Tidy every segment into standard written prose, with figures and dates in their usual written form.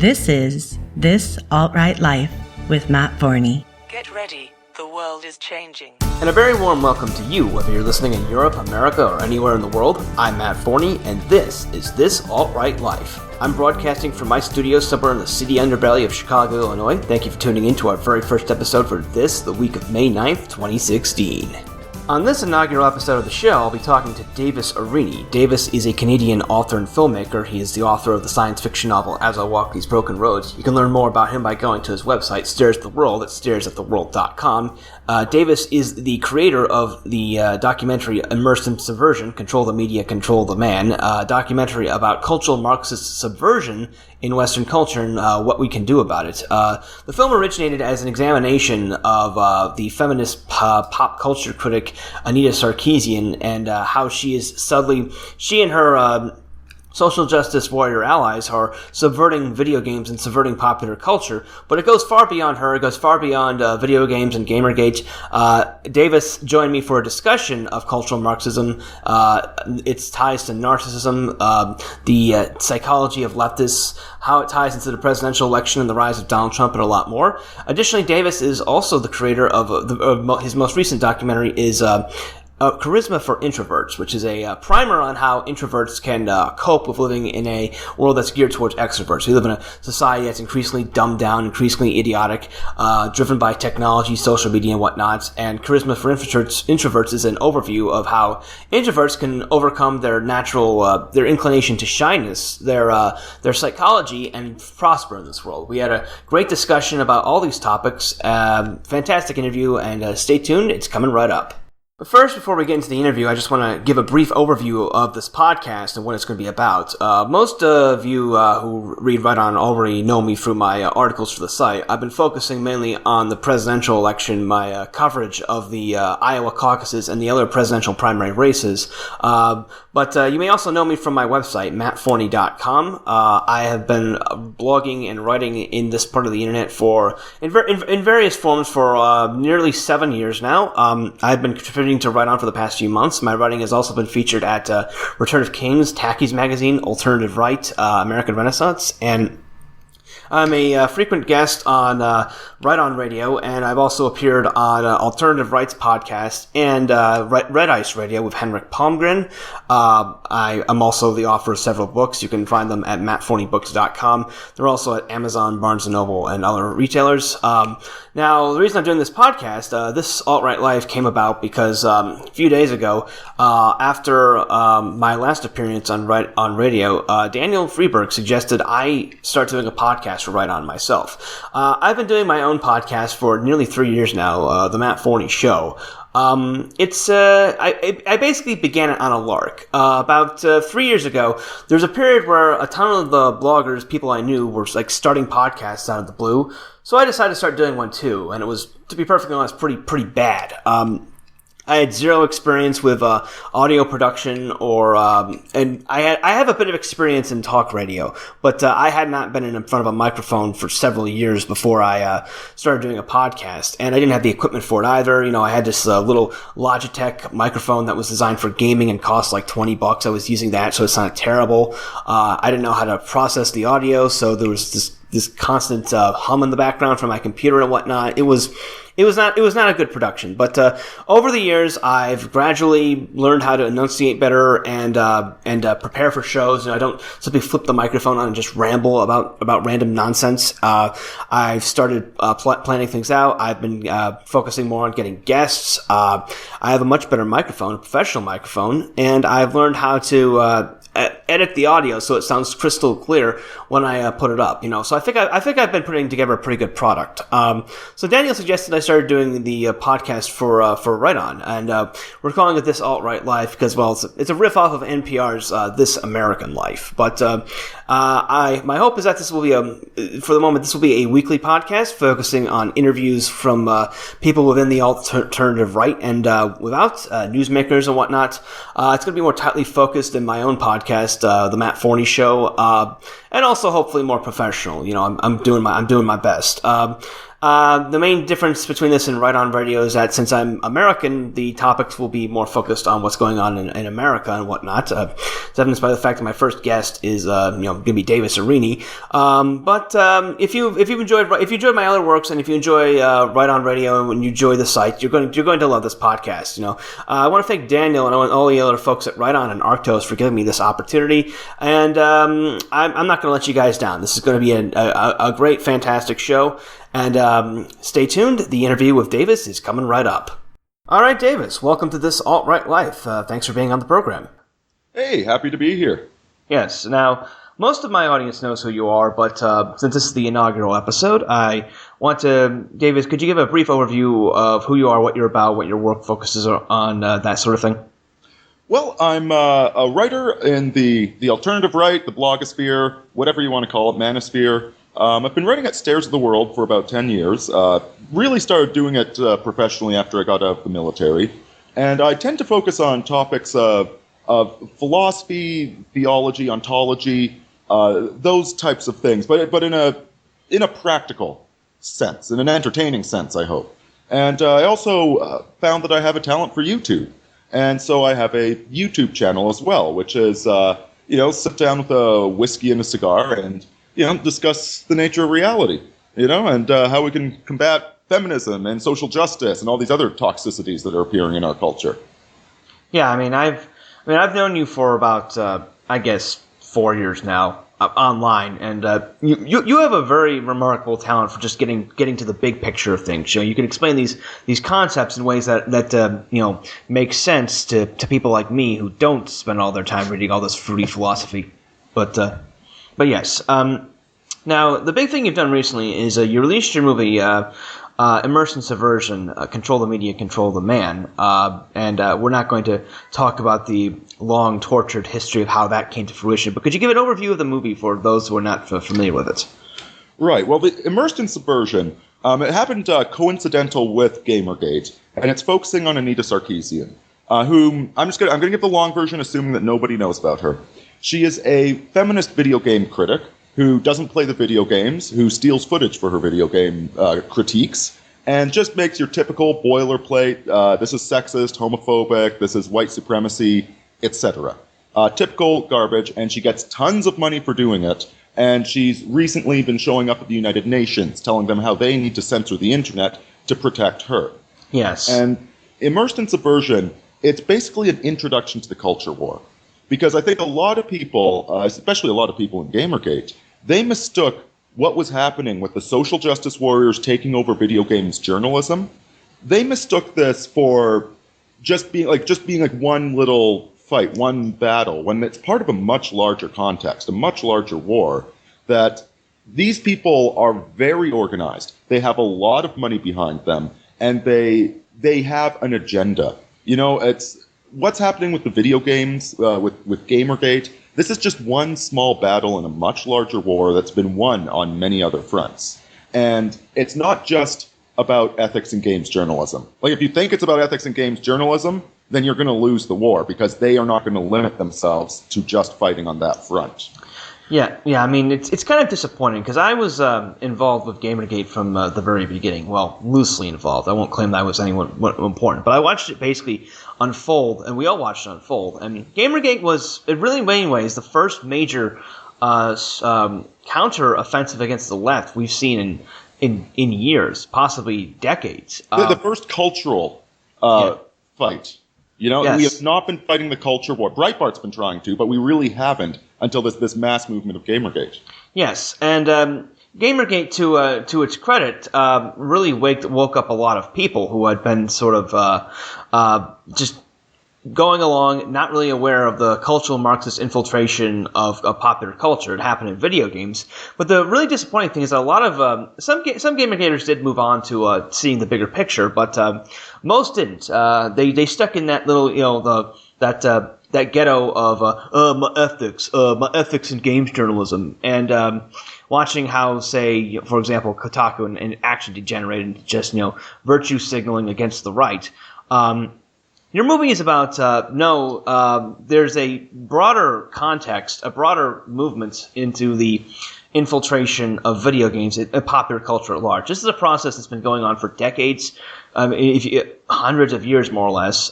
This is This Alt-Right Life with Matt Forney. Get ready, the world is changing. And a very warm welcome to you, whether you're listening in Europe, America, or anywhere in the world. I'm Matt Forney, and this is This Alt-Right Life. I'm broadcasting from my studio somewhere in the city underbelly of Chicago, Illinois. Thank you for tuning in to our very first episode for the week of May 9th, 2016. On this inaugural episode of the show, I'll be talking to Davis Aurini. Davis is a Canadian author and filmmaker. He is the author of the science fiction novel As I Walk These Broken Roads. You can learn more about him by going to his website, Stares at the World, at staresattheworld.com. Davis is the creator of the documentary Immersed in Subversion, Control the Media, Control the Man, a documentary about cultural Marxist subversion in Western culture and what we can do about it. The film originated as an examination of the feminist pop culture critic Anita Sarkeesian and how she and her social justice warrior allies are subverting video games and subverting popular culture, but it goes far beyond her. It goes far beyond video games and Gamergate. Davis joined me for a discussion of cultural Marxism, its ties to narcissism, the psychology of leftists, how it ties into the presidential election and the rise of Donald Trump, and a lot more. Additionally, Davis is also the creator of his most recent documentary is Charisma for Introverts, which is a primer on how introverts can cope with living in a world that's geared towards extroverts. We live in a society that's increasingly dumbed down, increasingly idiotic, driven by technology, social media, and whatnot. And Charisma for Introverts is an overview of how introverts can overcome their natural, their inclination to shyness, their psychology, and prosper in this world. We had a great discussion about all these topics. Fantastic interview, and stay tuned. It's coming right up. But first, before we get into the interview, I just want to give a brief overview of this podcast and what it's going to be about. Most of you who read Right On already know me through my articles for the site. I've been focusing mainly on the presidential election, my coverage of the Iowa caucuses and the other presidential primary races. But you may also know me from my website, mattforney.com. I have been blogging and writing in this part of the internet in various forms for nearly 7 years now. I've been contributing to Right On for the past few months. My writing has also been featured at Return of Kings, Tacky's Magazine, Alternative Right, American Renaissance, and I'm a frequent guest on Right On Radio, and I've also appeared on Alternative Rights podcast and Red Ice Radio with Henrik Palmgren. I'm also the author of several books. You can find them at mattforneybooks.com. They're also at Amazon, Barnes & Noble, and other retailers. Now, the reason I'm doing this podcast, this Alt-Right Life came about because a few days ago, after my last appearance on Radio, Daniel Freeberg suggested I start doing a podcast for Right On myself. I've been doing my own podcast for nearly 3 years now, The Matt Forney Show. I basically began it on a lark. About 3 years ago, there was a period where a ton of the bloggers, people I knew, were like starting podcasts out of the blue. So I decided to start doing one too, and it was, to be perfectly honest, pretty bad. I had zero experience with audio production, and I have a bit of experience in talk radio, but I had not been in front of a microphone for several years before I started doing a podcast, and I didn't have the equipment for it either. You know, I had this little Logitech microphone that was designed for gaming and cost like $20. I was using that, so it sounded terrible. I didn't know how to process the audio, so there was this constant hum in the background from my computer and whatnot. It was not a good production, but over the years I've gradually learned how to enunciate better and prepare for shows. I don't simply flip the microphone on and just ramble about random nonsense. I've started planning things out. I've been focusing more on getting guests. I have a much better microphone, a professional microphone, and I've learned how to edit the audio so it sounds crystal clear when I put it up. So I think I've been putting together a pretty good product. So Daniel suggested I started doing the podcast for Right On, and we're calling it This Alt-Right Life because, well, it's a riff off of NPR's This American Life. But my hope is that this will be for the moment, this will be a weekly podcast focusing on interviews from people within the alternative right and without newsmakers and whatnot. It's going to be more tightly focused in my own podcast, The Matt Forney Show, and also hopefully more professional. I'm doing my best. The main difference between this and Right On Radio is that since I'm American, the topics will be more focused on what's going on in America and whatnot. It's evidenced by the fact that my first guest is, going to be Davis Aurini. But if you enjoyed my other works and if you enjoy Right On Radio and you enjoy the site, you're going to love this podcast. I want to thank Daniel and all the other folks at Right On and Arctos for giving me this opportunity. And I'm not going to let you guys down. This is going to be a great, fantastic show. And stay tuned. The interview with Davis is coming right up. All right, Davis, welcome to This Alt-Right Life. Thanks for being on the program. Hey, happy to be here. Yes. Now, most of my audience knows who you are, but since this is the inaugural episode, I want to, Davis, could you give a brief overview of who you are, what you're about, what your work focuses on, that sort of thing? Well, I'm a writer in the alternative right, the blogosphere, whatever you want to call it, manosphere. I've been writing at Stairs of the World for about 10 years. Really started doing it professionally after I got out of the military. And I tend to focus on topics of philosophy, theology, ontology, those types of things, but in a practical sense, in an entertaining sense, I hope. And I also found that I have a talent for YouTube. And so I have a YouTube channel as well, which is, sit down with a whiskey and a cigar and discuss the nature of reality, and how we can combat feminism and social justice and all these other toxicities that are appearing in our culture. Yeah, I've known you for about, 4 years now online, and you have a very remarkable talent for just getting to the big picture of things. You can explain these concepts in ways that make sense to people like me who don't spend all their time reading all this fruity philosophy, But yes, now the big thing you've done recently is you released your movie, Immersed in Subversion, Control the Media, Control the Man, and we're not going to talk about the long, tortured history of how that came to fruition, but could you give an overview of the movie for those who are not familiar with it? Right, well, the Immersed in Subversion, it happened coincidental with Gamergate, and it's focusing on Anita Sarkeesian, whom I'm going to give the long version, assuming that nobody knows about her. She is a feminist video game critic who doesn't play the video games, who steals footage for her video game critiques, and just makes your typical boilerplate, this is sexist, homophobic, this is white supremacy, etc. Typical garbage, and she gets tons of money for doing it, and she's recently been showing up at the United Nations, telling them how they need to censor the internet to protect her. Yes. And Immersed in Subversion, it's basically an introduction to the culture war. Because I think a lot of people, especially a lot of people in Gamergate, they mistook what was happening with the social justice warriors taking over video games journalism. They mistook this for just being like one little fight, one battle, when it's part of a much larger context, a much larger war, that these people are very organized. They have a lot of money behind them, and they have an agenda. It's what's happening with the video games, with Gamergate. This is just one small battle in a much larger war that's been won on many other fronts. And it's not just about ethics in games journalism. Like, if you think it's about ethics in games journalism, then you're going to lose the war, because they are not going to limit themselves to just fighting on that front. Yeah. It's kind of disappointing, because I was involved with Gamergate from the very beginning. Well, loosely involved. I won't claim that I was anyone important, but I watched it basically unfold, and we all watched it unfold. And Gamergate was, in really many ways, the first major counter-offensive against the left we've seen in years, possibly decades. The first cultural fight. Yes. We have not been fighting the culture war. Breitbart's been trying to, but we really haven't until this mass movement of Gamergate. Yes, and Gamergate, to its credit, really woke up a lot of people who had been sort of just going along, not really aware of the cultural Marxist infiltration of popular culture. It happened in video games. But the really disappointing thing is that a lot of some Gamergaters did move on to seeing the bigger picture, but most didn't. They stuck in that little, that ghetto of my ethics in games journalism, and watching how, say, for example, Kotaku and Action degenerated into just virtue signaling against the right. Your movie is about there's a broader context, a broader movement into the infiltration of video games in popular culture at large. This is a process that's been going on for decades, hundreds of years more or less.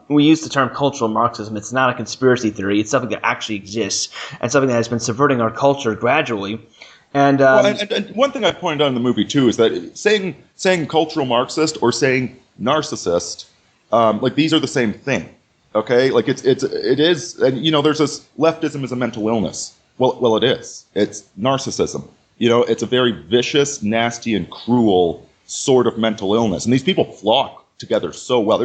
We use the term cultural Marxism. It's not a conspiracy theory. It's something that actually exists and something that has been subverting our culture gradually. And, and one thing I pointed out in the movie too is that saying cultural Marxist or saying narcissist, like these are the same thing. Okay, like it is, and there's this leftism is a mental illness. Well, it is. It's narcissism. It's a very vicious, nasty, and cruel sort of mental illness, and these people flock together so well.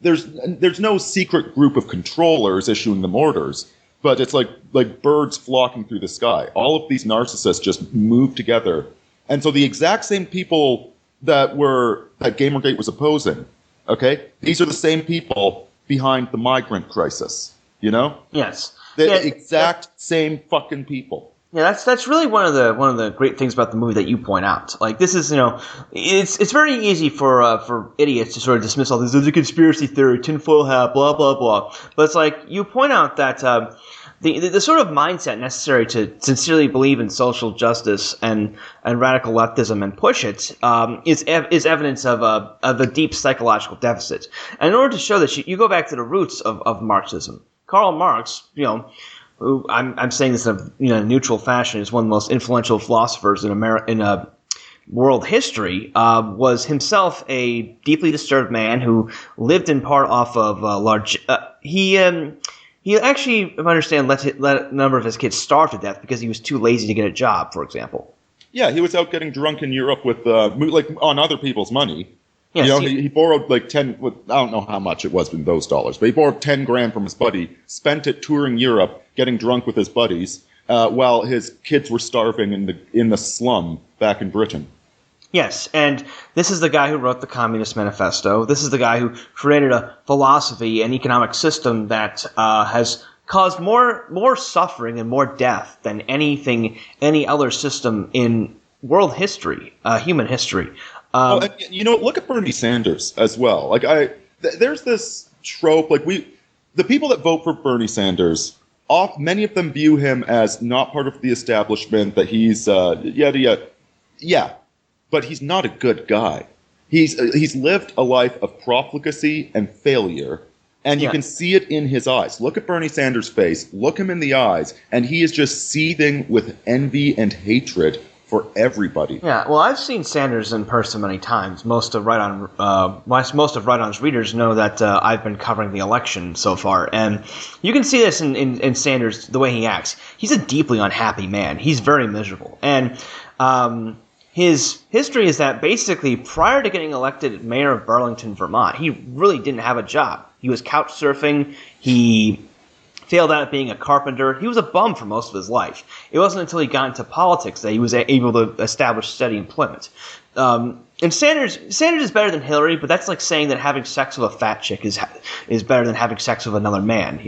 There's no secret group of controllers issuing them orders, but it's like birds flocking through the sky. All of these narcissists just move together, and so the exact same people that Gamergate was opposing, okay, these are the same people behind the migrant crisis. Yes. The exact same fucking people. Yeah, that's really one of the great things about the movie that you point out. Like, this is, it's very easy for idiots to sort of dismiss all this. There's a conspiracy theory, tinfoil hat, blah blah blah. But it's like you point out that the sort of mindset necessary to sincerely believe in social justice and radical leftism and push it is evidence of a deep psychological deficit. And in order to show that, you go back to the roots of Marxism. Karl Marx, who I'm saying this in a neutral fashion, is one of the most influential philosophers in world history, was himself a deeply disturbed man who lived in part off of large. He actually, if I understand, let a number of his kids starve to death because he was too lazy to get a job, for example. Yeah, he was out getting drunk in Europe with on other people's money. Yes, he borrowed like 10, I don't know how much it was in those dollars, but he borrowed 10 grand from his buddy, spent it touring Europe, getting drunk with his buddies, while his kids were starving in the slum back in Britain. Yes, and this is the guy who wrote the Communist Manifesto. This is the guy who created a philosophy and economic system that has caused more suffering and more death than any other system in world history, human history. Look at Bernie Sanders as well. Like there's this trope. Like the people that vote for Bernie Sanders, many of them view him as not part of the establishment. That he's yeah, but he's not a good guy. He's lived a life of profligacy and failure, and you can see it in his eyes. Look at Bernie Sanders' face. Look him in the eyes, and he is just seething with envy and hatred for everybody. Yeah, well, I've seen Sanders in person many times. Most of Right On's readers know that I've been covering the election so far, and you can see this in Sanders, the way he acts. He's a deeply unhappy man. He's very miserable, and his history is that basically prior to getting elected mayor of Burlington, Vermont, he really didn't have a job. He was couch surfing. He failed out at being a carpenter. He was a bum for most of his life. It wasn't until he got into politics that he was able to establish steady employment. And Sanders is better than Hillary, but that's like saying that having sex with a fat chick is better than having sex with another man.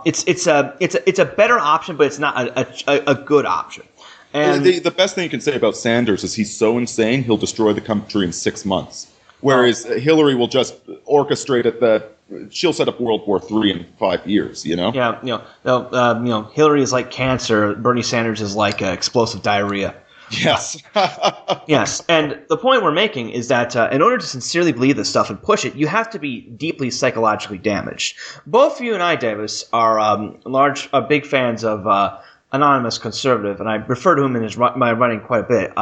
It's a better option, but it's not a good option. And the best thing you can say about Sanders is he's so insane he'll destroy the country in 6 months, whereas Hillary will just orchestrate it she'll set up World War III in 5 years, Yeah, Hillary is like cancer. Bernie Sanders is like explosive diarrhea. Yes. Yes, and the point we're making is that in order to sincerely believe this stuff and push it, you have to be deeply psychologically damaged. Both you and I, Davis, are big fans of Anonymous Conservative, and I refer to him in my writing quite a bit.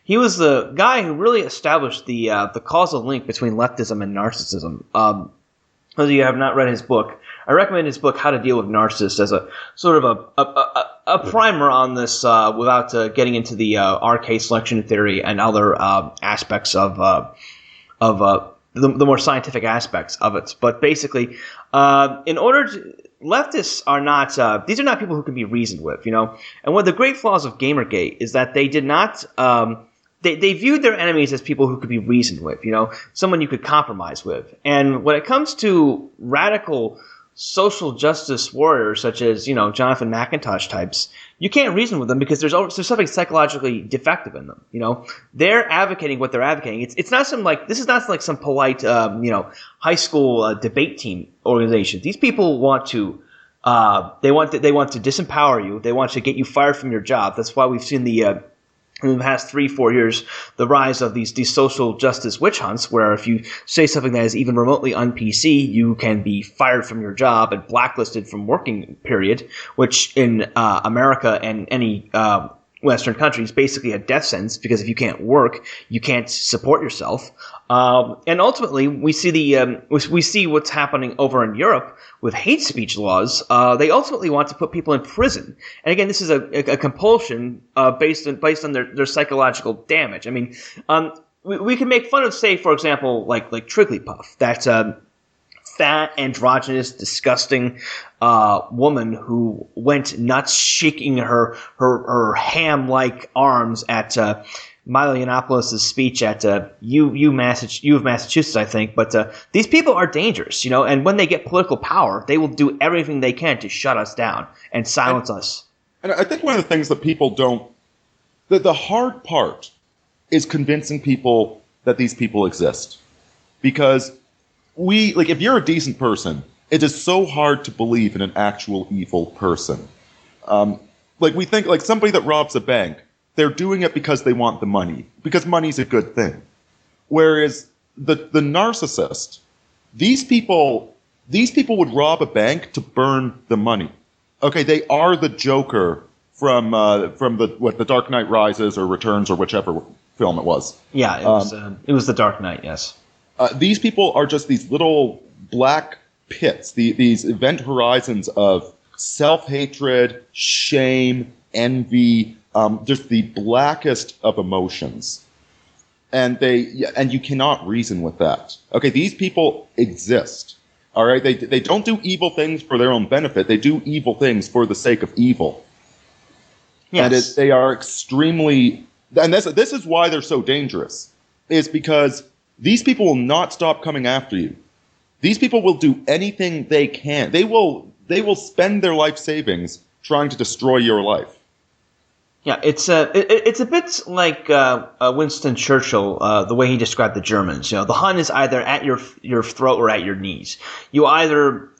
He was the guy who really established the causal link between leftism and narcissism. Those of you who have not read his book, I recommend his book, How to Deal with Narcissists, as a sort of a primer on this without getting into the RK selection theory and other aspects of the more scientific aspects of it. But basically, leftists are not these are not people who can be reasoned with, And one of the great flaws of Gamergate is that they did not They viewed their enemies as people who could be reasoned with, someone you could compromise with. And when it comes to radical social justice warriors such as, Jonathan McIntosh types, you can't reason with them because there's something psychologically defective in them. They're advocating what they're advocating. It's not this is not like some polite, high school debate team organization. These people want to They want to disempower you. They want to get you fired from your job. That's why we've seen in the past 3-4 years, the rise of these social justice witch hunts, where if you say something that is even remotely un-PC, you can be fired from your job and blacklisted from working, period, which in America and any Western countries basically a death sentence, because if you can't work, you can't support yourself. And ultimately, we see what's happening over in Europe with hate speech laws. They ultimately want to put people in prison. And again, this is a compulsion based on their psychological damage. I mean, we can make fun of, say, for example, like Trigglypuff, that fat, androgynous, disgusting woman who went nuts, shaking her ham-like arms at Milo Yiannopoulos' speech at U of Massachusetts, I think. But these people are dangerous, and when they get political power, they will do everything they can to shut us down and silence us. And I think one of the things that people don't – the hard part is convincing people that these people exist. Because if you're a decent person, it is so hard to believe in an actual evil person. We think, like, somebody that robs a bank, they're doing it because they want the money, because money's a good thing. Whereas the narcissist, these people would rob a bank to burn the money. Okay, they are the Joker from the Dark Knight Rises or Returns or whichever film it was. Yeah, it was The Dark Knight, yes. These people are just these little black pits, these event horizons of self-hatred, shame, envy, just the blackest of emotions. And you cannot reason with that. Okay, these people exist. All right, they don't do evil things for their own benefit. They do evil things for the sake of evil. Yes. And they are extremely, and this is why they're so dangerous, is because these people will not stop coming after you. These people will do anything they can. They will spend their life savings trying to destroy your life. Yeah, it's a bit like Winston Churchill, the way he described the Germans. The Hun is either at your throat or at your knees. You either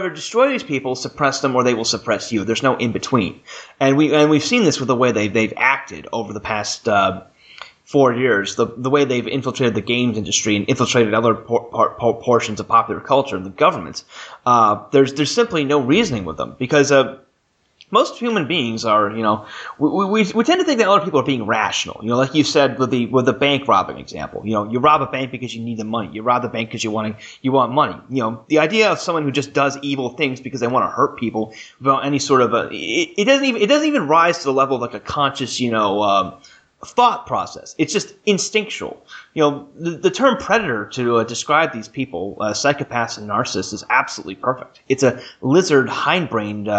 destroy these people, suppress them, or they will suppress you. There's no in between. And we've seen this with the way they've acted over the past 4 years. The way they've infiltrated the games industry and infiltrated other portions of popular culture and the government. There's simply no reasoning with them, because most human beings are, we tend to think that other people are being rational. Like you said with the bank robbing example. You rob a bank because you need the money. You rob the bank because you want money. The idea of someone who just does evil things because they want to hurt people without any sort of it doesn't even rise to the level of like a conscious, thought process. It's just instinctual. The term predator to describe these people, psychopaths and narcissists, is absolutely perfect. It's a lizard hindbrained,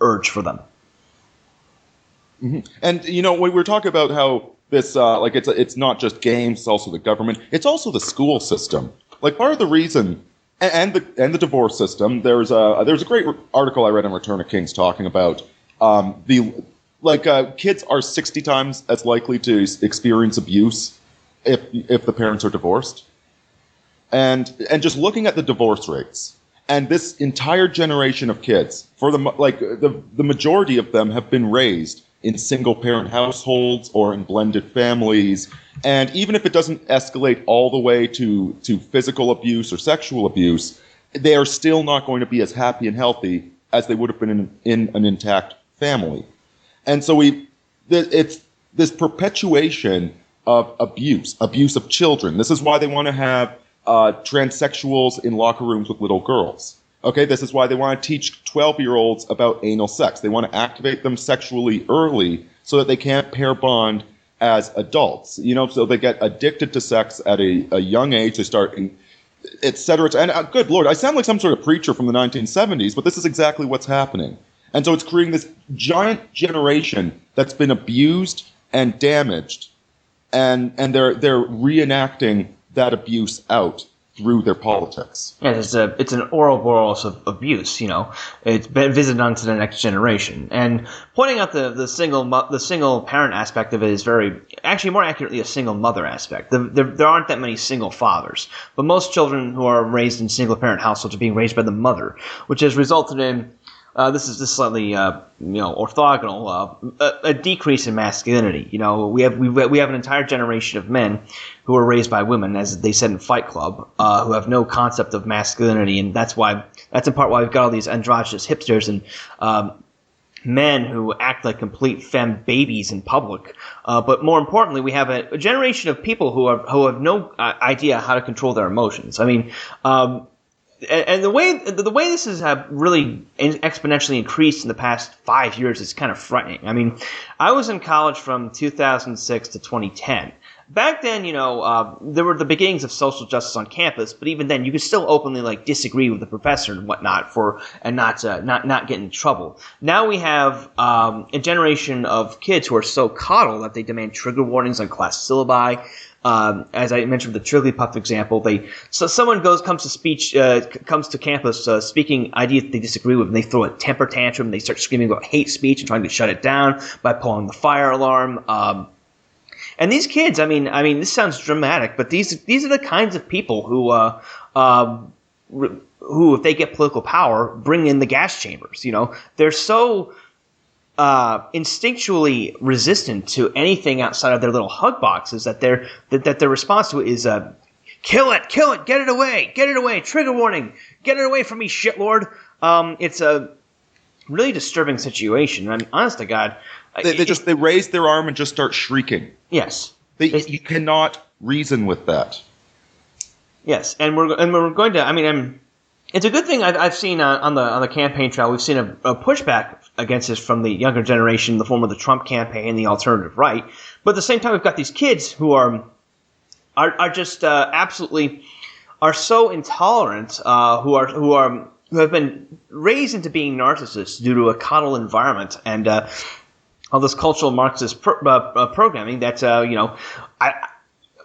urge for them. Mm-hmm. And when we're talking about how this, it's not just games, it's also the government, it's also the school system. Like, part of the reason, and the divorce system. There's a great article I read in Return of Kings talking about kids are 60 times as likely to experience abuse if the parents are divorced. And just looking at the divorce rates, and this entire generation of kids, for the majority of them have been raised in single parent households or in blended families. And even if it doesn't escalate all the way to physical abuse or sexual abuse, they are still not going to be as happy and healthy as they would have been in an intact family. And so it's this perpetuation of abuse of children. This is why they want to have transsexuals in locker rooms with little girls. Okay, this is why they want to teach 12-year-olds about anal sex. They want to activate them sexually early so that they can't pair bond as adults. So they get addicted to sex at a young age. They start, et cetera. And good Lord, I sound like some sort of preacher from the 1970s, but this is exactly what's happening. And so it's creating this giant generation that's been abused and damaged, and they're reenacting that abuse out through their politics. Yeah, it's an Ouroboros of abuse. It's been visited onto the next generation, and pointing out the single parent aspect of it is actually more accurately a single mother aspect. There aren't that many single fathers, but most children who are raised in single parent households are being raised by the mother, which has resulted in this is slightly orthogonal a decrease in masculinity. We have an entire generation of men who are raised by women, as they said in Fight Club, who have no concept of masculinity, and that's in part why we've got all these androgynous hipsters and men who act like complete femme babies in public. But more importantly, we have a generation of people who have no idea how to control their emotions. I mean. And the way this has really exponentially increased in the past 5 years is kind of frightening. I mean, I was in college from 2006 to 2010. Back then, there were the beginnings of social justice on campus, but even then, you could still openly disagree with the professor and whatnot and not get in trouble. Now we have a generation of kids who are so coddled that they demand trigger warnings on class syllabi. As I mentioned with the Trigglypuff example, someone comes to campus speaking ideas that they disagree with, and they throw a temper tantrum. They start screaming about hate speech and trying to shut it down by pulling the fire alarm. And these kids, I mean, this sounds dramatic, but these are the kinds of people who, if they get political power, bring in the gas chambers. They're so instinctually resistant to anything outside of their little hug boxes that their response to it is kill it, get it away, trigger warning, get it away from me, shitlord. It's a really disturbing situation. I mean, honest to God, they raise their arm and just start shrieking. Yes, you cannot reason with that. Yes, and we're going to. I mean, it's a good thing I've seen on the campaign trail. We've seen a pushback against this from the younger generation in the form of the Trump campaign, the alternative right. But at the same time, we've got these kids who are just absolutely are so intolerant, who have been raised into being narcissists due to a coddle environment and all this cultural Marxist programming that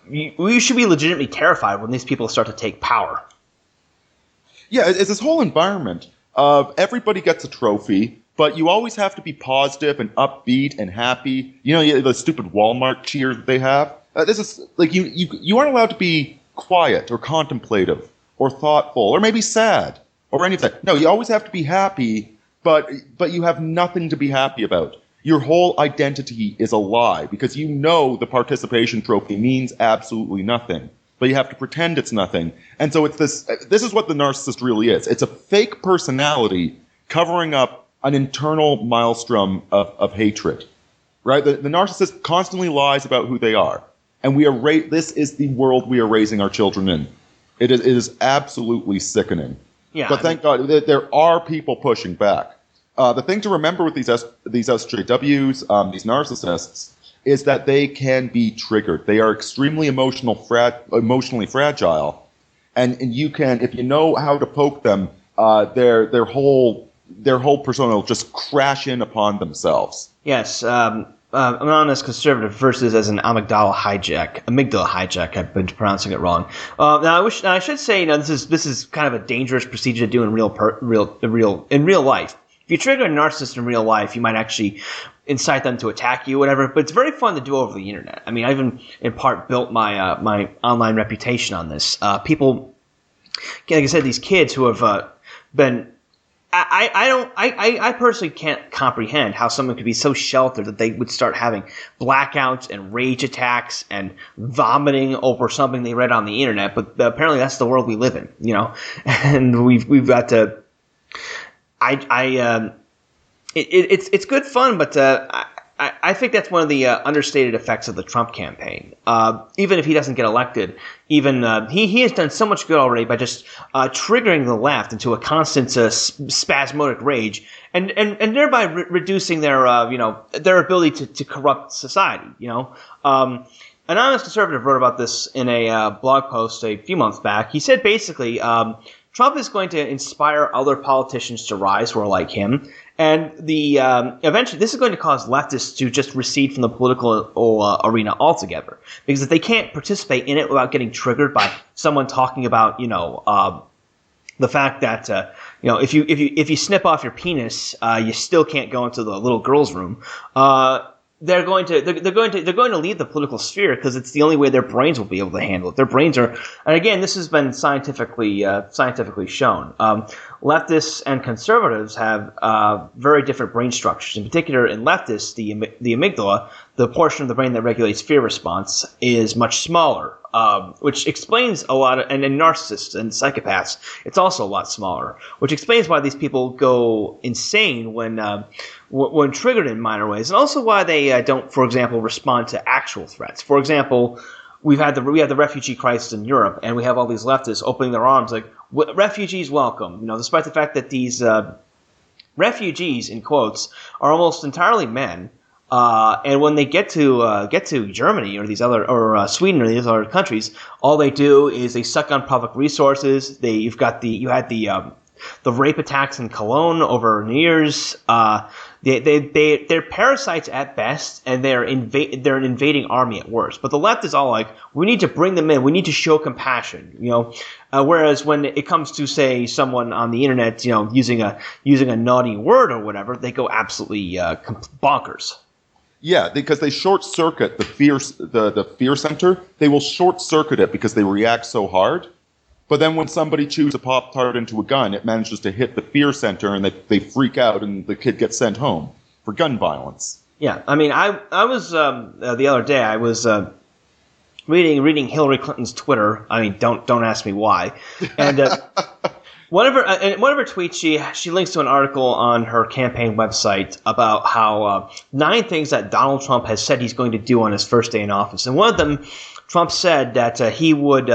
we should be legitimately terrified when these people start to take power. Yeah, it's this whole environment of everybody gets a trophy, but you always have to be positive and upbeat and happy. The stupid Walmart cheers that they have. This is you aren't allowed to be quiet or contemplative or thoughtful or maybe sad or anything. No, you always have to be happy, but you have nothing to be happy about. Your whole identity is a lie because the participation trophy means absolutely nothing. But you have to pretend it's nothing. And so it's this is what the narcissist really is. It's a fake personality covering up an internal maelstrom of hatred, right? The narcissist constantly lies about who they are. And this is the world we are raising our children in. It is absolutely sickening. Yeah, but thank God there are people pushing back. The thing to remember with these SJWs, these narcissists, is that they can be triggered. They are extremely emotionally fragile, and you can, if you know how to poke them, their whole persona will just crash in upon themselves. Yes, anonymous conservative versus as an amygdala hijack. I've been pronouncing it wrong. Now I should say, this is kind of a dangerous procedure to do in real life. If you trigger a narcissist in real life, you might actually incite them to attack you, whatever. But it's very fun to do over the internet. I mean, I even in part built my my online reputation on this. People, like I said, these kids who have been. I personally can't comprehend how someone could be so sheltered that they would start having blackouts and rage attacks and vomiting over something they read on the internet. But apparently, that's the world we live in, And we've got to. It's good fun, but I think that's one of the understated effects of the Trump campaign. Even if he doesn't get elected, he has done so much good already by just triggering the left into a constant spasmodic rage, and thereby reducing their their ability to corrupt society. Anonymous Conservative wrote about this in a blog post a few months back. He said basically. Trump is going to inspire other politicians to rise who are like him, And the eventually, this is going to cause leftists to just recede from the political arena altogether, because if they can't participate in it without getting triggered by someone talking about, the fact that if you snip off your penis, you still can't go into the little girl's room. They're going to leave the political sphere because it's the only way their brains will be able to handle it. Their brains are, and again, this has been scientifically shown. Leftists and conservatives have very different brain structures. In particular, in leftists, the amygdala, the portion of the brain that regulates fear response, is much smaller, which explains a lot. And in narcissists and psychopaths, it's also a lot smaller, which explains why these people go insane when triggered in minor ways, and also why they don't, for example, respond to actual threats. For example, we have the refugee crisis in Europe, and we have all these leftists opening their arms like, refugees welcome, despite the fact that these refugees, in quotes, are almost entirely men. And when they get to Germany or Sweden or these other countries, all they do is they suck on public resources. You had the rape attacks in Cologne over New Year's. They're parasites at best, and they're an invading army at worst. But the left is all like, we need to bring them in, we need to show compassion, whereas when it comes to, say, someone on the internet, using a naughty word or whatever, they go absolutely bonkers. Yeah, because they short circuit the fear center. They will short circuit it because they react so hard. But then when somebody chews a Pop-Tart into a gun, it manages to hit the fear center, and they freak out, and the kid gets sent home for gun violence. Yeah, I mean, I was the other day I was reading Hillary Clinton's Twitter. I mean, don't ask me why. And one of her tweets, she links to an article on her campaign website about how 9 things that Donald Trump has said he's going to do on his first day in office, and one of them, Trump said that he would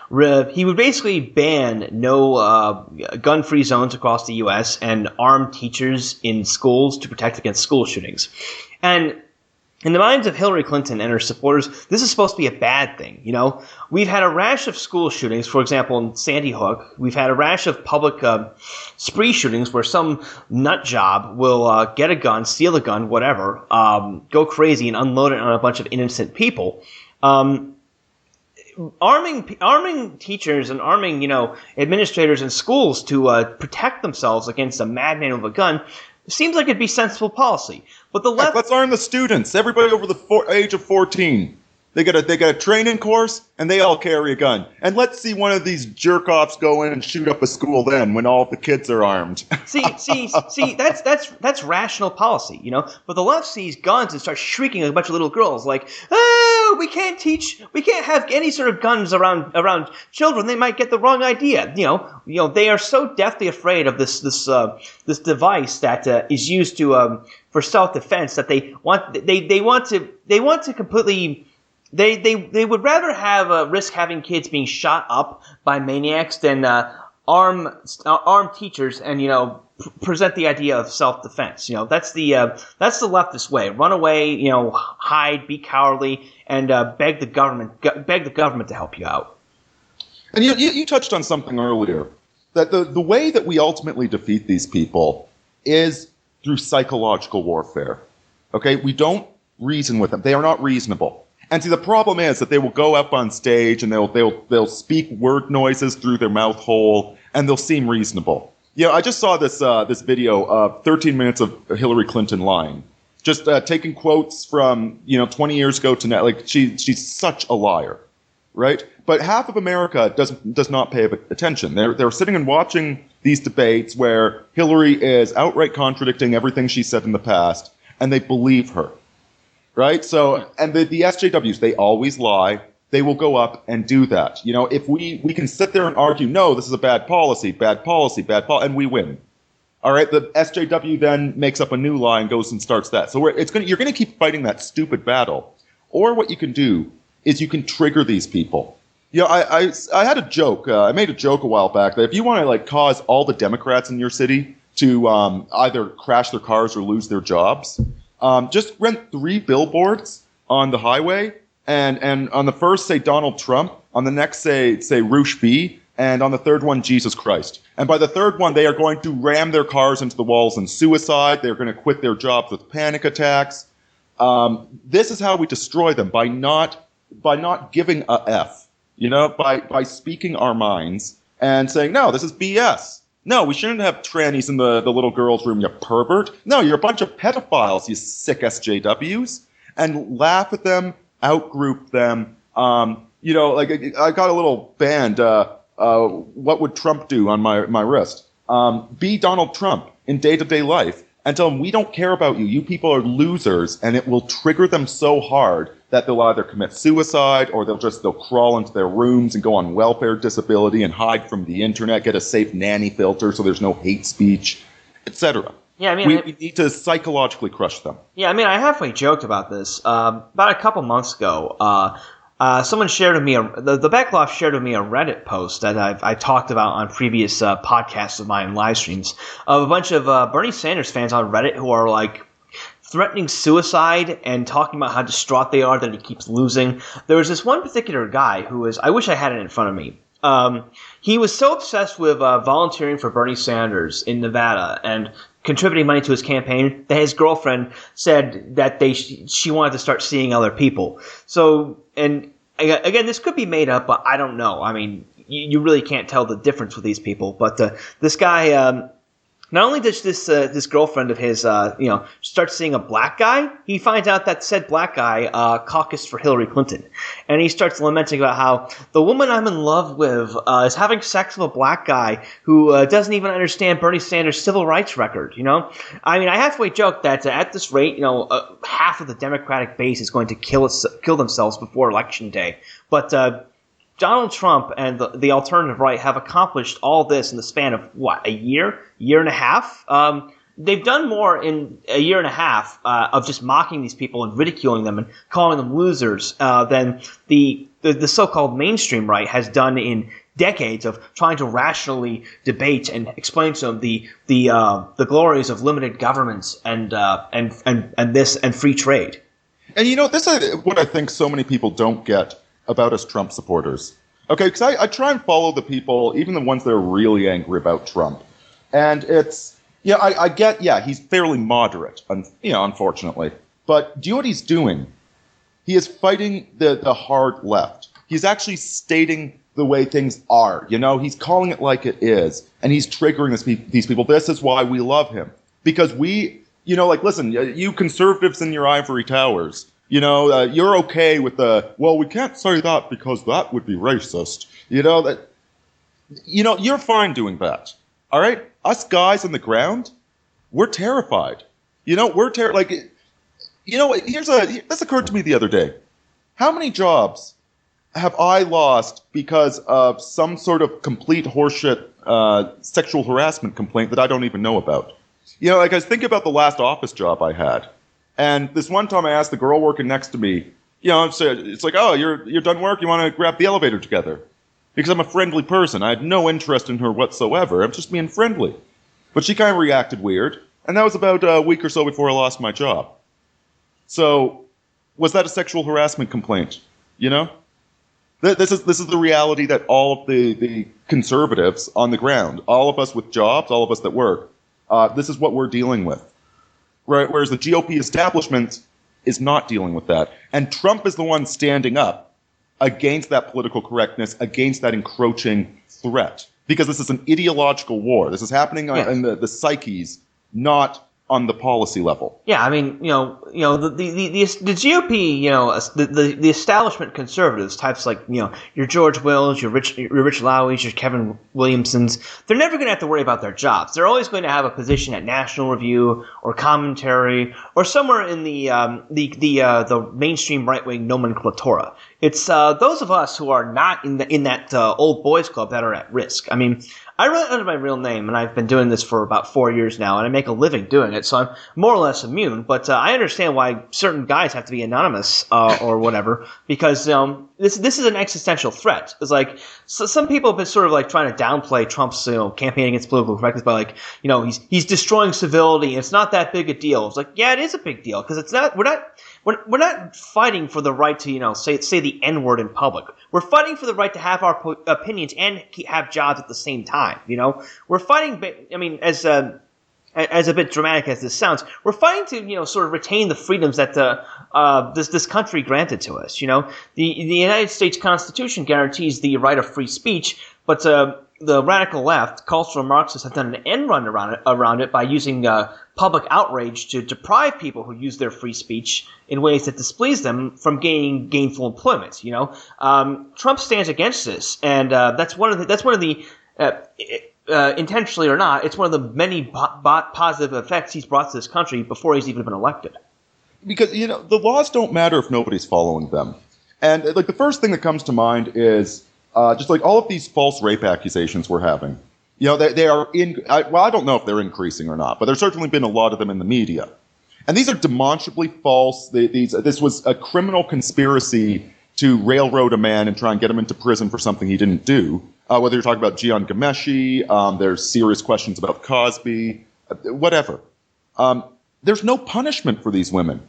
basically ban no gun-free zones across the U.S. and arm teachers in schools to protect against school shootings. And in the minds of Hillary Clinton and her supporters, this is supposed to be a bad thing. We've had a rash of school shootings, for example, in Sandy Hook. We've had a rash of public spree shootings where some nut job will get a gun, steal a gun, whatever, go crazy and unload it on a bunch of innocent people. Arming teachers and arming, administrators in schools to protect themselves against a madman with a gun seems like it'd be sensible policy. But the left... Let's arm the students. Everybody over the age of 14. They got a training course, and they all carry a gun. And let's see one of these jerk-offs go in and shoot up a school then, when all the kids are armed. See, that's rational policy, But the left sees guns and starts shrieking like a bunch of little girls, like, oh, we can't have any sort of guns around children. They might get the wrong idea. They are so deathly afraid of this device that is used for self-defense that they want to completely. They would rather have risk having kids being shot up by maniacs than arm teachers and present the idea of self-defense. That's the leftist way. Run away, hide, be cowardly, and beg the government to help you out. And you touched on something earlier, that the way that we ultimately defeat these people is through psychological warfare. Okay, we don't reason with them; they are not reasonable. And see, the problem is that they will go up on stage and they'll speak word noises through their mouth hole, and they'll seem reasonable. I just saw this video of 13 minutes of Hillary Clinton lying, just taking quotes from 20 years ago to now. Like she's such a liar, right? But half of America does not pay attention. They're sitting and watching these debates where Hillary is outright contradicting everything she said in the past, and they believe her. Right? So, and the SJWs, they always lie. They will go up and do that. If we can sit there and argue, no, this is a bad policy, and we win. All right? The SJW then makes up a new lie and goes and starts that. So you're going to keep fighting that stupid battle. Or what you can do is you can trigger these people. I had a joke. I made a joke a while back that if you want to cause all the Democrats in your city to either crash their cars or lose their jobs, just rent 3 billboards on the highway, and on the first say Donald Trump, on the next say Roosh B, and on the third one, Jesus Christ. And by the third one, they are going to ram their cars into the walls in suicide. They're going to quit their jobs with panic attacks. This is how we destroy them, by not giving a F, by speaking our minds and saying, no, this is BS. No, we shouldn't have trannies in the little girl's room, you pervert. No, you're a bunch of pedophiles, you sick SJWs. And laugh at them, outgroup them. Like I got a little band, what would Trump do on my wrist? Be Donald Trump in day-to-day life and tell them, we don't care about you. You people are losers, and it will trigger them so hard that they'll either commit suicide or they'll crawl into their rooms and go on welfare disability and hide from the internet, get a safe nanny filter so there's no hate speech, etc. Yeah, we need to psychologically crush them. Yeah, I halfway joked about this. About a couple months ago, someone shared with me, the Backloft shared with me a Reddit post that I talked about on previous podcasts of mine, live streams, of a bunch of Bernie Sanders fans on Reddit who are like threatening suicide and talking about how distraught they are that he keeps losing. There was this one particular guy who was, I wish I had it in front of me. He was so obsessed with volunteering for Bernie Sanders in Nevada and contributing money to his campaign that his girlfriend said that she wanted to start seeing other people. So, and again, this could be made up, but I don't know. I mean, you really can't tell the difference with these people. But this guy, not only does this girlfriend of his, start seeing a black guy, he finds out that said black guy caucused for Hillary Clinton, and he starts lamenting about how the woman I'm in love with is having sex with a black guy who doesn't even understand Bernie Sanders' civil rights record. I halfway joke that at this rate, half of the Democratic base is going to kill themselves before Election Day, but Donald Trump and the alternative right have accomplished all this in the span of, a year and a half? They've done more in a year and a half of just mocking these people and ridiculing them and calling them losers than the so-called mainstream right has done in decades of trying to rationally debate and explain to them the glories of limited governments and free trade. And this is what I think so many people don't get about us Trump supporters. Okay, because I try and follow the people, even the ones that are really angry about Trump. And it's, I get, he's fairly moderate, unfortunately. But do you know what he's doing? He is fighting the hard left. He's actually stating the way things are, He's calling it like it is. And he's triggering these people. This is why we love him. Because listen, you conservatives in your ivory towers, you're okay with we can't say that because that would be racist. You're fine doing that. All right? Us guys on the ground, we're terrified. This occurred to me the other day. How many jobs have I lost because of some sort of complete horseshit sexual harassment complaint that I don't even know about? I was thinking about the last office job I had. And this one time I asked the girl working next to me, it's like, oh, you're done work? You want to grab the elevator together? Because I'm a friendly person. I had no interest in her whatsoever. I'm just being friendly. But she kind of reacted weird. And that was about a week or so before I lost my job. So, was that a sexual harassment complaint? This is the reality that all of the conservatives on the ground, all of us with jobs, all of us that work, this is what we're dealing with. Right, whereas the GOP establishment is not dealing with that. And Trump is the one standing up against that political correctness, against that encroaching threat. Because this is an ideological war. This is happening in the psyches, not on the policy level. Yeah, the GOP, the establishment conservatives, types like, your George Wills, your Rich Loweys, your Kevin Williamsons, they're never going to have to worry about their jobs. They're always going to have a position at National Review or Commentary or somewhere in the mainstream right-wing nomenclatura. It's those of us who are not in that old boys club that are at risk. I write under my real name, and I've been doing this for about 4 years now, and I make a living doing it, so I'm more or less immune. But I understand why certain guys have to be anonymous or whatever, because this is an existential threat. It's like some people have been sort of like trying to downplay Trump's campaign against political correctness by he's destroying civility. And it's not that big a deal. It's like, yeah, it is a big deal because it's not. we're not fighting for the right to say the N-word in public. We're fighting for the right to have our opinions and have jobs at the same time. We're fighting. I mean, as a bit dramatic as this sounds, we're fighting to sort of retain the freedoms that this country granted to us. The United States Constitution guarantees the right of free speech, but the radical left, cultural Marxists, have done an end run around it by using public outrage to deprive people who use their free speech in ways that displease them from gaining gainful employment. Trump stands against this, and that's one of the intentionally or not, it's one of the many positive effects he's brought to this country before he's even been elected. Because the laws don't matter if nobody's following them, and like the first thing that comes to mind is. Just like all of these false rape accusations we're having, they are I don't know if they're increasing or not, but there's certainly been a lot of them in the media. And these are demonstrably false. This was a criminal conspiracy to railroad a man and try and get him into prison for something he didn't do. Whether you're talking about Gian Ghomeshi, there's serious questions about Cosby, whatever. There's no punishment for these women,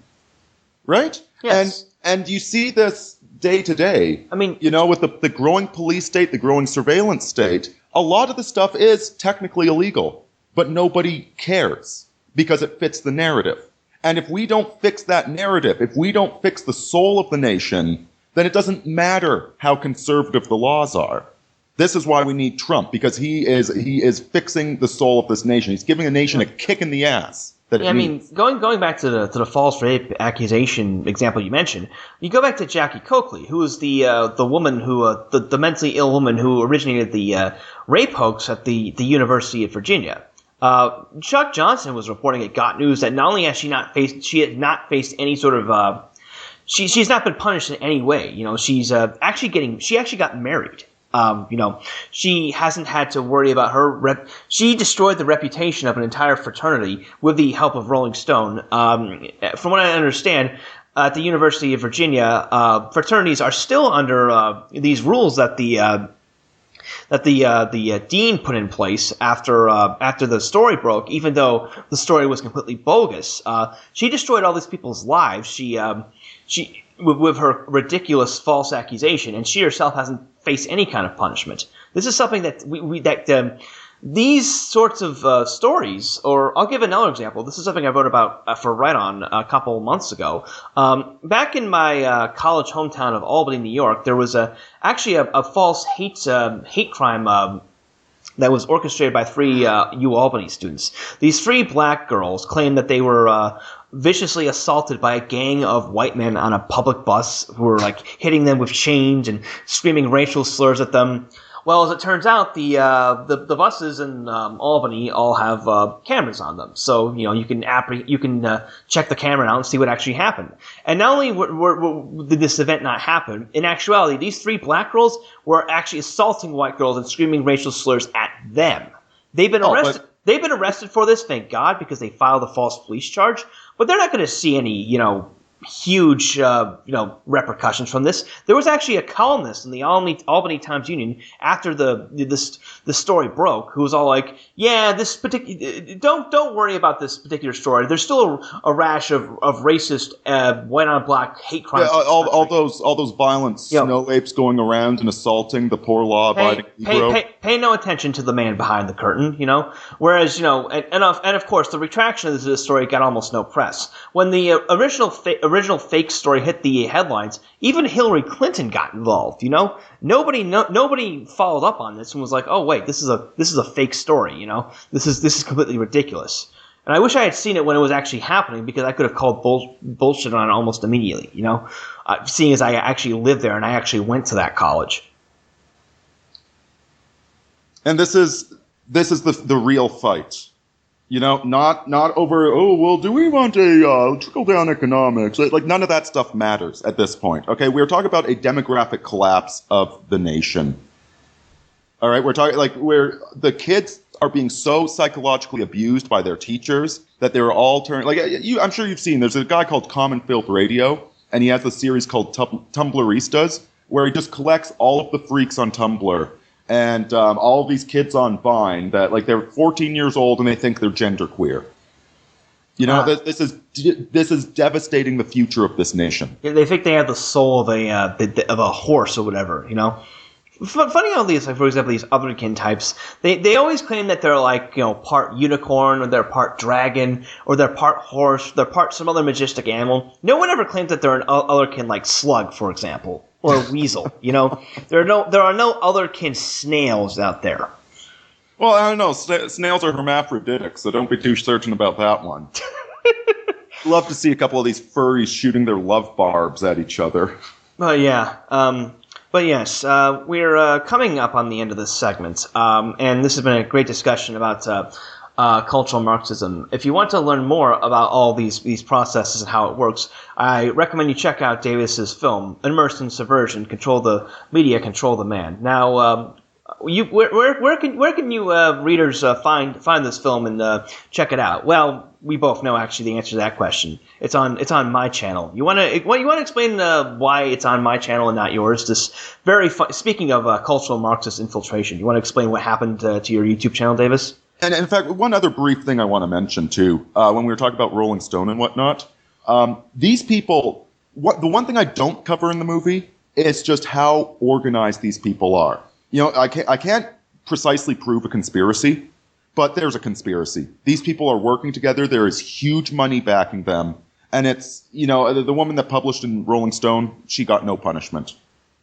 right? Yes. And you see this day to day. I mean, with the growing police state, the growing surveillance state, a lot of the stuff is technically illegal, but nobody cares because it fits the narrative. And if we don't fix that narrative, if we don't fix the soul of the nation, then it doesn't matter how conservative the laws are. This is why we need Trump, because he is fixing the soul of this nation. He's giving the nation a kick in the ass. I mean, going back to the false rape accusation example you mentioned, you go back to Jackie Coakley, who was the woman who the mentally ill woman who originated the rape hoax at the University of Virginia. Chuck Johnson was reporting at Got News that not only has she had not faced any sort of she's not been punished in any way. She actually got married. She hasn't had to worry about her she destroyed the reputation of an entire fraternity with the help of Rolling Stone. From what I understand, at the University of Virginia, fraternities are still under these rules that the dean put in place after the story broke, even though the story was completely bogus. She destroyed all these people's lives. She with her ridiculous false accusation, and she herself hasn't faced any kind of punishment. This is something that these sorts of stories, or I'll give another example. This is something I wrote about for Right On a couple months ago. Back in my college hometown of Albany, New York, there was actually a false hate crime that was orchestrated by three UAlbany students. These three black girls claimed that they were viciously assaulted by a gang of white men on a public bus who were hitting them with chains and screaming racial slurs at them. Well, as it turns out, the buses in Albany all have cameras on them, so you can check the camera out and see what actually happened. And not only did this event not happen, in actuality, these three black girls were actually assaulting white girls and screaming racial slurs at them. They've been arrested. They've been arrested for this, thank God, because they filed a false police charge. But they're not going to see any, huge, repercussions from this. There was actually a columnist in the Albany Times Union after the story broke, who was all like, "Yeah, this particular don't worry about this particular story. There's still a rash of racist white on black hate crimes. Yeah, all those violent snow apes going around and assaulting the poor law-abiding Negro. Pay no attention to the man behind the curtain, Whereas, and of course, the retraction of this story got almost no press. When the original fake story hit the headlines, even Hillary Clinton got involved. Nobody followed up on this and was like, "Oh wait, this is a fake story." This is completely ridiculous. And I wish I had seen it when it was actually happening, because I could have called bullshit on it almost immediately. Seeing as I actually lived there and I actually went to that college. And this is the real fight. Not over, do we want a trickle-down economics? None of that stuff matters at this point, okay? We're talking about a demographic collapse of the nation. All right? We're talking, where the kids are being so psychologically abused by their teachers that they're all turning, I'm sure you've seen, there's a guy called Common Filth Radio, and he has a series called Tumblristas, where he just collects all of the freaks on Tumblr, and all of these kids on Vine that, they're 14 years old and they think they're genderqueer. You know, this is devastating the future of this nation. They think they have the soul of a horse or whatever, you know. Funny how these, like, for example, these otherkin types, they always claim that they're like, you know, part unicorn, or they're part dragon, or they're part horse, they're part some other majestic animal. No one ever claims that they're an otherkin like slug, for example, or a weasel. You know, there are no otherkin snails out there. Well, I don't know. Snails are hermaphroditic, so don't be too certain about that one. Love to see a couple of these furries shooting their love barbs at each other. But yes, we're coming up on the end of this segment, and this has been a great discussion about cultural Marxism. If you want to learn more about all these processes and how it works, I recommend you check out Davis's film, Immersed in Subversion, Control the Media, Control the Man. Now, where can you readers find this film and check it out? Well, we both know actually the answer to that question. It's on my channel. You want to explain why it's on my channel and not yours? This speaking of cultural Marxist infiltration, you want to explain what happened to your YouTube channel, Davis? And in fact, one other brief thing I want to mention too, when we were talking about Rolling Stone and whatnot, these people. The one thing I don't cover in the movie is just how organized these people are. You know, I can't precisely prove a conspiracy, but there's a conspiracy. These people are working together. There is huge money backing them. And it's, you know, the woman that published in Rolling Stone, she got no punishment.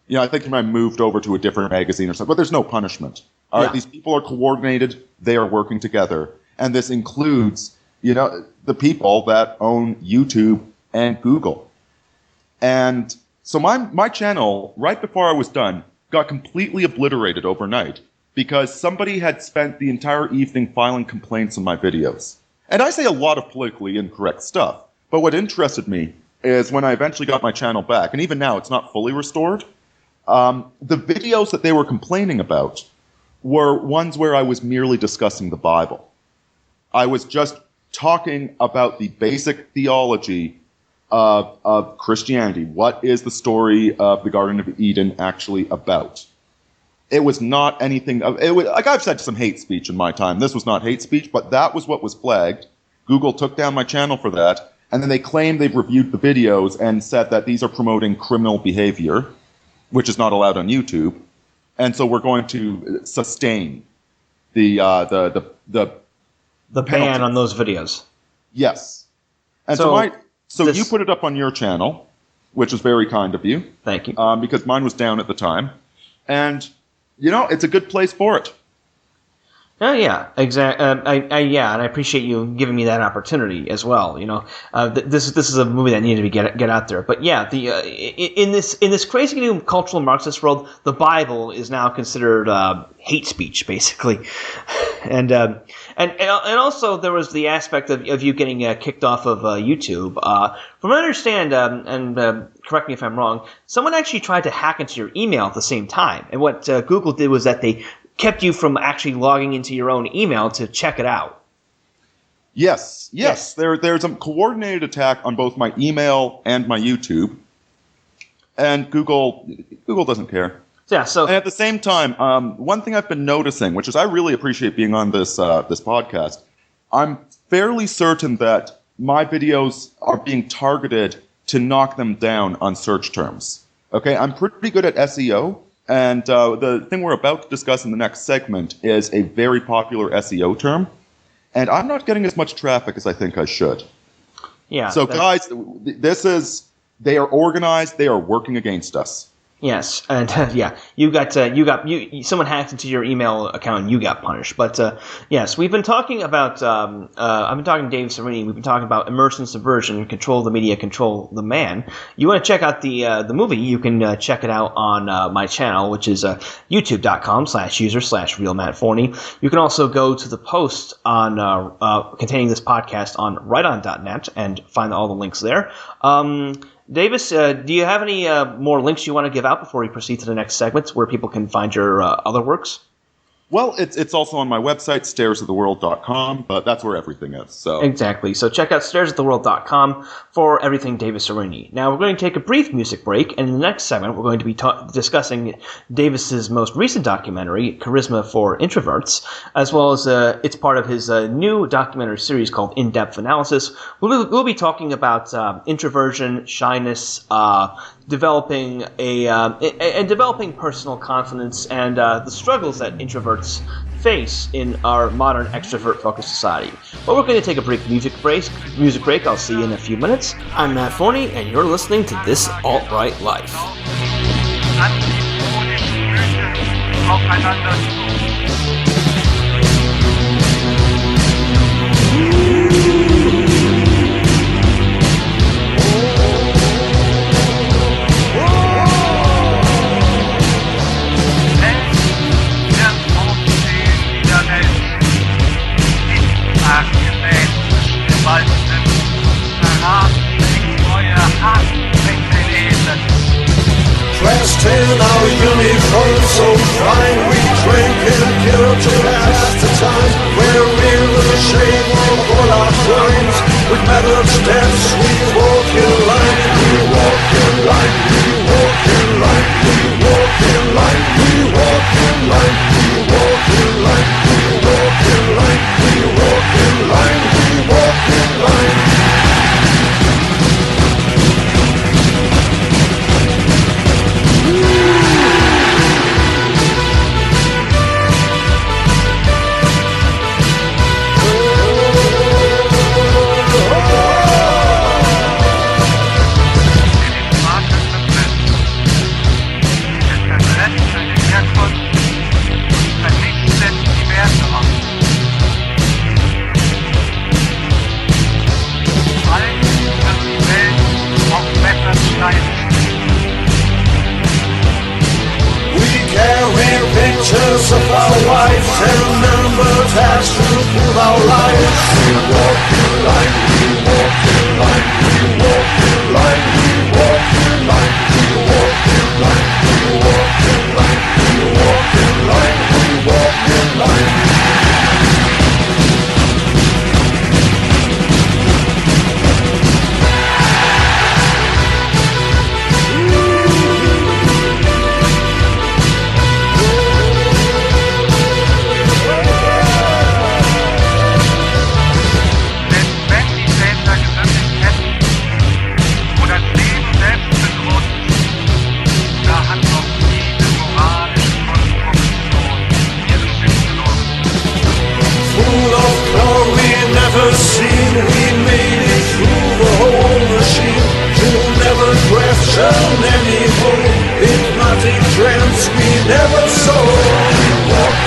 You know, I think she might have moved over to a different magazine or something, but there's no punishment. All right, these people are coordinated. They are working together. And this includes, you know, the people that own YouTube and Google. And so my channel, right before I was done, got completely obliterated overnight because somebody had spent the entire evening filing complaints on my videos. And I say a lot of politically incorrect stuff, but what interested me is when I eventually got my channel back, and even now it's not fully restored, the videos that they were complaining about were ones where I was merely discussing the Bible. I was just talking about the basic theology of Christianity. What is the story of the Garden of Eden actually about? It was not anything. Like I've said some hate speech in my time. This was not hate speech, but that was what was flagged. Google took down my channel for that, and then they claimed they've reviewed the videos and said that these are promoting criminal behavior, which is not allowed on YouTube, and so we're going to sustain the ban on those videos. Yes, and so you put it up on your channel, which is very kind of you. Thank you. Because mine was down at the time. And, you know, it's a good place for it. Oh yeah, exactly. And I appreciate you giving me that opportunity as well. You know, this is a movie that needed to be get out there. But yeah, in this crazy new cultural Marxist world, the Bible is now considered hate speech, basically. And also there was the aspect of you getting kicked off of YouTube. From what I understand, and correct me if I'm wrong, someone actually tried to hack into your email at the same time. And what Google did was that they kept you from actually logging into your own email to check it out. Yes. There's a coordinated attack on both my email and my YouTube, and Google doesn't care. Yeah. So and at the same time, one thing I've been noticing, which is I really appreciate being on this podcast, I'm fairly certain that my videos are being targeted to knock them down on search terms. Okay, I'm pretty good at SEO. And the thing we're about to discuss in the next segment is a very popular SEO term. And I'm not getting as much traffic as I think I should. Yeah. So guys, they are organized. They are working against us. Yes, and someone hacked into your email account and you got punished. But yes, we've been talking about. I've been talking to Davis Aurini. We've been talking about Immersed in Subversion, Control the Media, Control the Man. You want to check out the movie? You can check it out on my channel, which is youtube.com/user/realmattforney. You can also go to the post on containing this podcast on righton.net and find all the links there. Davis, do you have any more links you want to give out before we proceed to the next segment where people can find your other works? Well, it's also on my website, stairsoftheworld.com, but that's where everything is. So Exactly. So check out stairsoftheworld.com for everything Davis Aurini. Now, we're going to take a brief music break, and in the next segment, we're going to be discussing Davis's most recent documentary, Charisma for Introverts, as well as it's part of his new documentary series called In-Depth Analysis. We'll be talking about introversion, shyness, developing developing personal confidence, and the struggles that introverts face in our modern extrovert-focused society. But we're going to take a brief music break. I'll see you in a few minutes. I'm Matt Forney, and you're listening to This Alt-Right Life. Dressed in our uniforms so fine, we drink and kill to pass the time. We're in the shame of all our crimes. With metal steps we walk in line. We walk in line, we walk in line, we walk in line, we walk in line, we walk in line, we walk in line, we walk in line, we walk in line. Pictures of our wives and number tags to prove our lives. We walk in line, we walk in line, we walk in line, we walk in line, we walk in line, we walk in line, we walk in line, we walk in line. Seen, we made it through the whole machine. You'll never question anymore. Hypnotic trance we never saw. We walk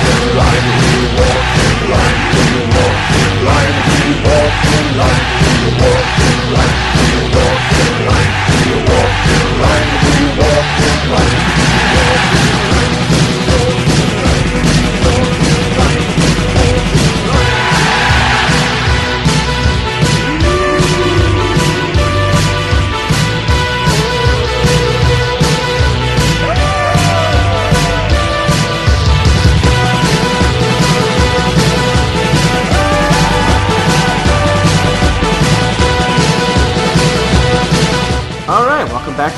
in line, we walk in line, we walk in line, we walk in line, we walk in line, we walk in line, we walk in line, we walk in line.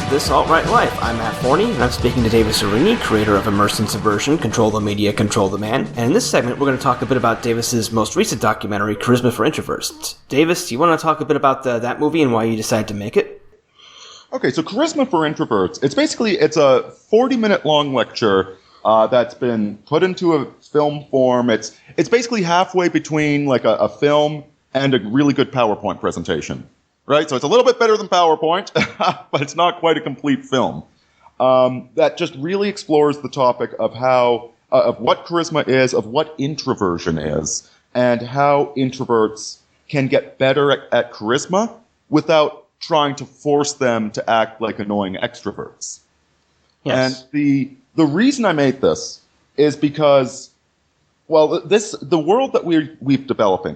This Alt-Right Life. I'm Matt Forney, and I'm speaking to Davis Aurini, creator of Immersed and Subversion, Control the Media, Control the Man. And in this segment, we're going to talk a bit about Davis's most recent documentary, Charisma for Introverts. Davis, do you want to talk a bit about that movie and why you decided to make it? Okay, so Charisma for Introverts, it's a 40-minute long lecture that's been put into a film form. It's basically halfway between like a film and a really good PowerPoint presentation. Right, so it's a little bit better than PowerPoint, but it's not quite a complete film. That just really explores the topic of of what charisma is, of what introversion is, and how introverts can get better at charisma without trying to force them to act like annoying extroverts. Yes. And the reason I made this is because, well, the world that we're developing,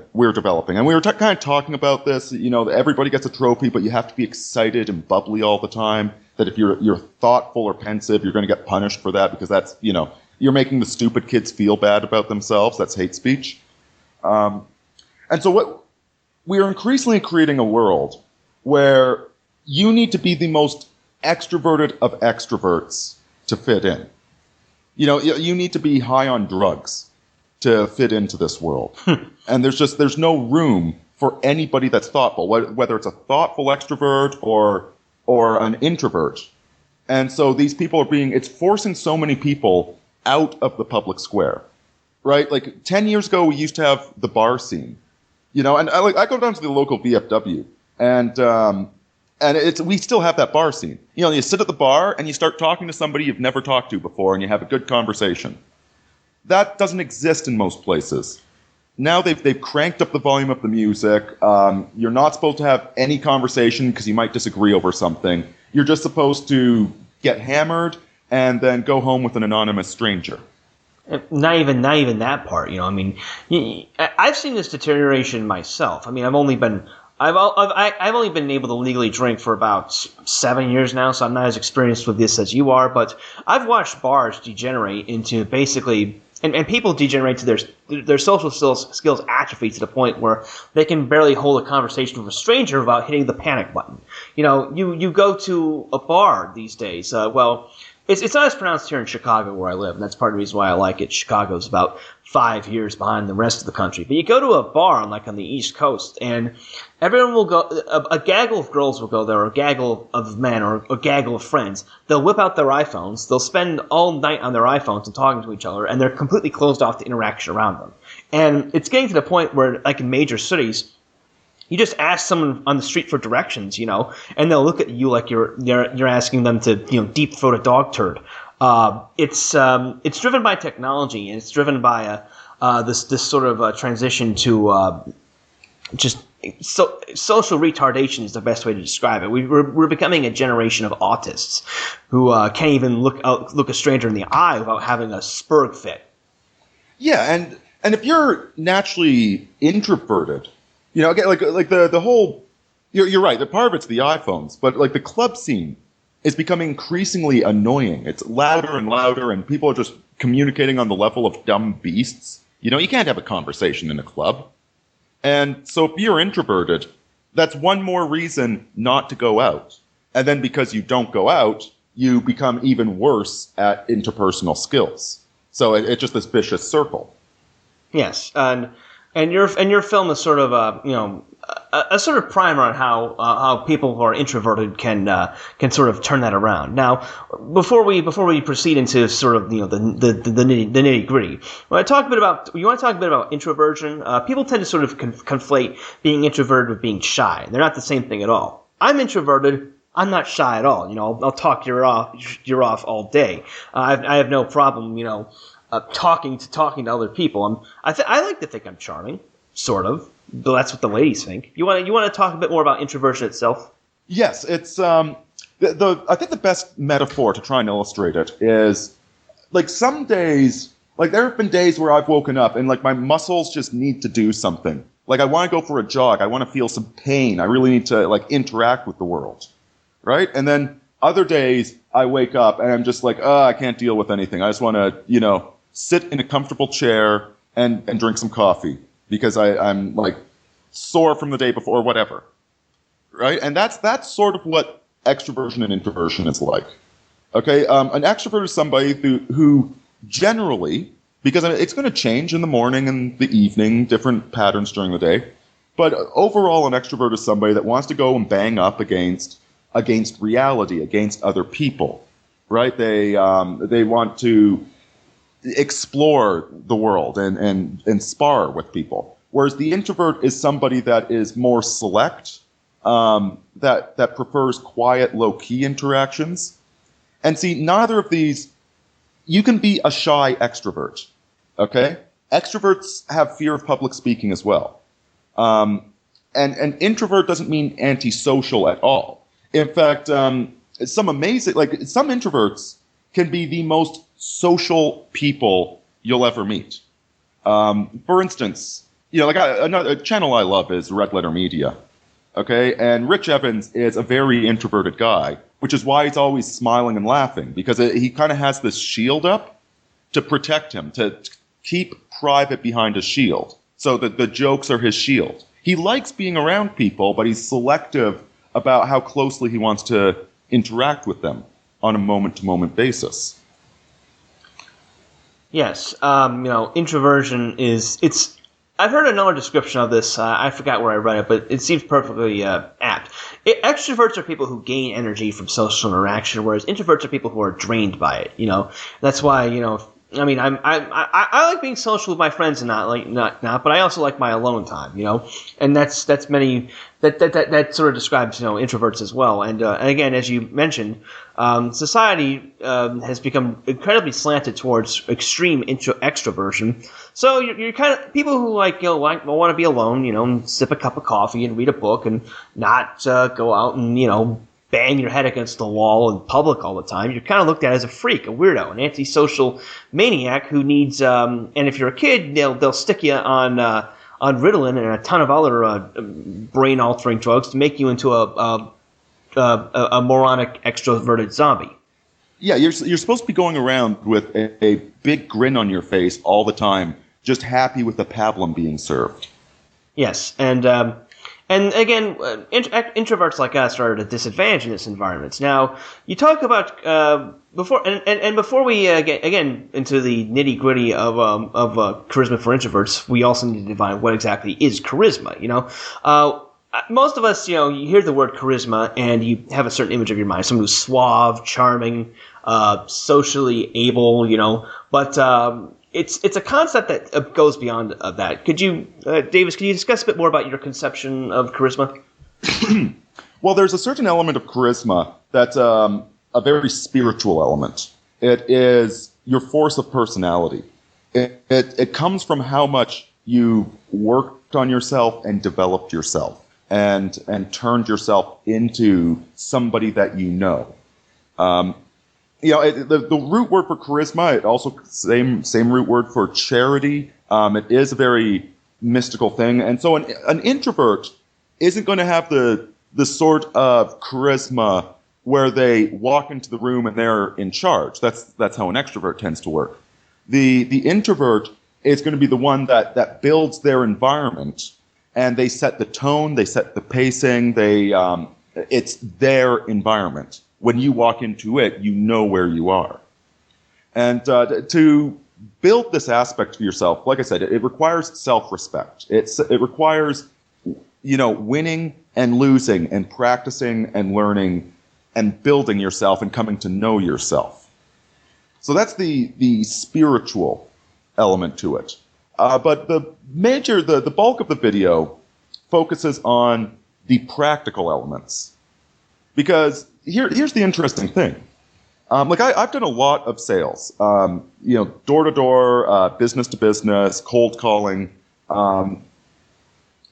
and we were kind of talking about this. You know, everybody gets a trophy, but you have to be excited and bubbly all the time. That if you're thoughtful or pensive, you're going to get punished for that because that's, you know, you're making the stupid kids feel bad about themselves. That's hate speech. And so what we're increasingly creating a world where you need to be the most extroverted of extroverts to fit in. You know, you need to be high on drugs to fit into this world. And there's no room for anybody that's thoughtful, whether it's a thoughtful extrovert or an introvert. And so these people it's forcing so many people out of the public square, right? Like 10 years ago, we used to have the bar scene, you know, and I go down to the local VFW and we still have that bar scene. You know, you sit at the bar and you start talking to somebody you've never talked to before and you have a good conversation. That doesn't exist in most places. Now they've cranked up the volume of the music. You're not supposed to have any conversation because you might disagree over something. You're just supposed to get hammered and then go home with an anonymous stranger. Not even that part, you know. I mean, I've seen this deterioration myself. I mean, I've only been able to legally drink for about 7 years now, so I'm not as experienced with this as you are. But I've watched bars degenerate into basically. And people degenerate to their social skills atrophy to the point where they can barely hold a conversation with a stranger without hitting the panic button. You know, you go to a bar these days. It's not as pronounced here in Chicago where I live, and that's part of the reason why I like it. Chicago's about 5 years behind the rest of the country. But you go to a bar on the East Coast, and everyone will go. A gaggle of girls will go there, or a gaggle of men, or a gaggle of friends. They'll whip out their iPhones. They'll spend all night on their iPhones and talking to each other, and they're completely closed off to interaction around them. And it's getting to the point where, like in major cities, you just ask someone on the street for directions, you know, and they'll look at you like you're asking them to, you know, deep throat a dog turd. It's driven by technology, and it's driven by this sort of transition to social retardation is the best way to describe it. We're becoming a generation of autists who can't even look a stranger in the eye without having a spurg fit. Yeah, and if you're naturally introverted, you know, again, like the whole, you're right. The part of it's the iPhones, but like the club scene is becoming increasingly annoying. It's louder and louder, and people are just communicating on the level of dumb beasts. You know, you can't have a conversation in a club. And so if you're introverted, that's one more reason not to go out. And then because you don't go out, you become even worse at interpersonal skills. So it's just this vicious circle. Yes, and your film is sort of a sort of primer on how people who are introverted can sort of turn that around. Now, before we proceed into sort of, you know, the nitty gritty, you want to talk a bit about introversion. People tend to sort of conflate being introverted with being shy. They're not the same thing at all. I'm introverted. I'm not shy at all. You know, I'll talk your off all day. I have no problem, you know, talking to other people. I like to think I'm charming, sort of. But that's what the ladies think. You want to talk a bit more about introversion itself? Yes, it's I think the best metaphor to try and illustrate it is like some days, like there have been days where I've woken up and like my muscles just need to do something. Like I want to go for a jog. I want to feel some pain. I really need to like interact with the world, right? And then other days I wake up and I'm just like, I can't deal with anything. I just want to, you know, sit in a comfortable chair and drink some coffee because I'm like sore from the day before or whatever, right? And that's sort of what extroversion and introversion is like. Okay, an extrovert is somebody who generally, because it's going to change in the morning and the evening, different patterns during the day, but overall an extrovert is somebody that wants to go and bang up against reality, against other people, right? They want to explore the world and spar with people. Whereas the introvert is somebody that is more select, that prefers quiet, low-key interactions. And see, neither of these, you can be a shy extrovert, okay? Extroverts have fear of public speaking as well. And introvert doesn't mean antisocial at all. In fact, some introverts can be the most social people you'll ever meet. For instance, another channel I love is Red Letter Media. Okay, and Rich Evans is a very introverted guy, which is why he's always smiling and laughing, because he kind of has this shield up to protect him, to keep private behind a shield, so that the jokes are his shield. He likes being around people, but he's selective about how closely he wants to interact with them on a moment-to-moment basis. Yes, introversion it's. I've heard another description of this. I forgot where I read it, but it seems perfectly apt. Extroverts are people who gain energy from social interaction, whereas introverts are people who are drained by it. That's why I like being social with my friends and not, but I also like my alone time. And that sort of describes introverts as well. And again, as you mentioned, society has become incredibly slanted towards extreme extroversion. So you're kind of people who want to be alone, sip a cup of coffee and read a book and not go out and bang your head against the wall in public all the time. You're kind of looked at as a freak, a weirdo, an antisocial maniac who needs. And if you're a kid, they'll stick you on Ritalin and a ton of other brain-altering drugs to make you into a moronic, extroverted zombie. Yeah, you're supposed to be going around with a big grin on your face all the time, just happy with the pablum being served. Yes, and again, introverts like us are at a disadvantage in this environment. Now, you talk about before we get again into the nitty gritty of charisma for introverts, we also need to define what exactly is charisma. Most of us, you hear the word charisma and you have a certain image of your mind, someone who's suave, charming, socially able, but it's a concept that goes beyond that. Could you, Davis, can you discuss a bit more about your conception of charisma? Well, there's a certain element of charisma that's a very spiritual element. It is your force of personality. It comes from how much you worked on yourself and developed yourself and turned yourself into somebody that you know. The root word for charisma, it also same root word for charity. It is a very mystical thing, and so an introvert isn't going to have the sort of charisma where they walk into the room and they're in charge. That's how an extrovert tends to work. The introvert is going to be the one that builds their environment, and they set the tone, they set the pacing. It's their environment. When you walk into it, you know where you are. And to build this aspect of yourself, like I said, it requires self-respect. It requires, winning and losing and practicing and learning and building yourself and coming to know yourself. So that's the spiritual element to it. But the bulk of the video focuses on the practical elements. Because here's the interesting thing. I've done a lot of sales, door to door, business to business, cold calling. And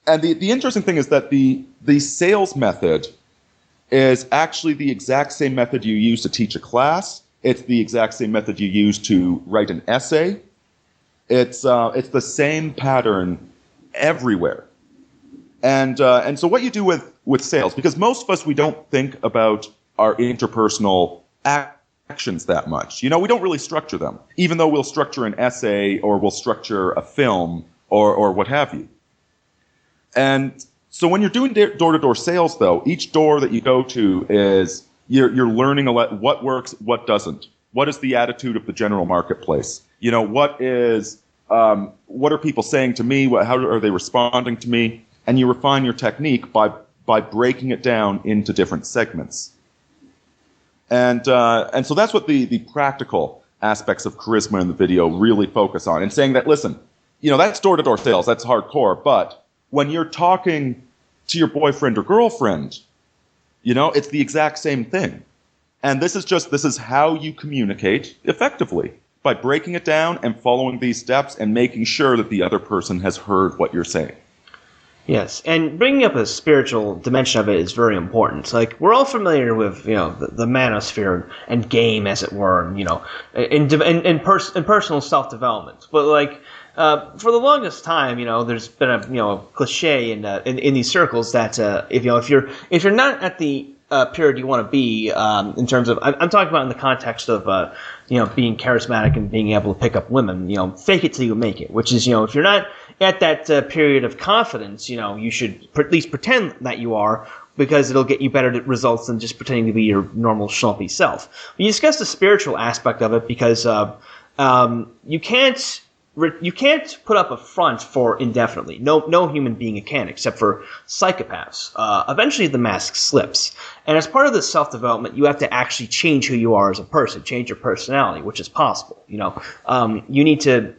the interesting thing is that the sales method is actually the exact same method you use to teach a class. It's the exact same method you use to write an essay. It's the same pattern everywhere. And so what you do with sales, because most of us, we don't think about our interpersonal actions that much. We don't really structure them, even though we'll structure an essay or we'll structure a film or what have you. And So when you're doing door-to-door sales, though, each door that you go to is you're learning what works, what doesn't. What is the attitude of the general marketplace? You know, what are people saying to me? How are they responding to me? And you refine your technique by breaking it down into different segments. And so that's what the practical aspects of charisma in the video really focus on, and saying that, listen, you know, that's door-to-door sales, that's hardcore, but when you're talking to your boyfriend or girlfriend, you know, it's the exact same thing. And this is how you communicate effectively, by breaking it down and following these steps and making sure that the other person has heard what you're saying. Yes, and bringing up a spiritual dimension of it is very important. Like, we're all familiar with, you know, the manosphere and game, as it were, and, you know, in personal self-development. But, like, for the longest time, you know, there's been a cliche in these circles that if you're not at the period you want to be, in terms of, I'm talking about in the context of being charismatic and being able to pick up women, you know, fake it till you make it, which is, you know, if you're not at that period of confidence, you know, you should at least pretend that you are, because it'll get you better results than just pretending to be your normal schlumpy self. We discussed the spiritual aspect of it because you can't put up a front for indefinitely. No human being can, except for psychopaths. Eventually the mask slips. And as part of this self-development, you have to actually change who you are as a person, change your personality, which is possible. You know, you need to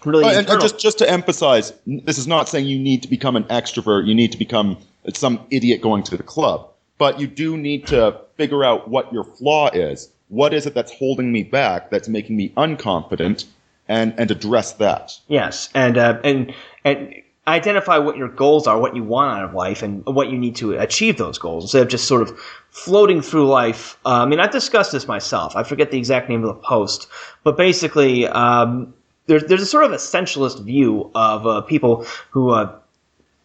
really... And just to emphasize, this is not saying you need to become an extrovert, you need to become some idiot going to the club. But you do need to figure out what your flaw is. What is it that's holding me back, that's making me unconfident? And address that. Yes, and identify what your goals are, what you want out of life, and what you need to achieve those goals, instead of just sort of floating through life. I mean, I've discussed this myself. I forget the exact name of the post, but basically, there's a sort of essentialist view of people who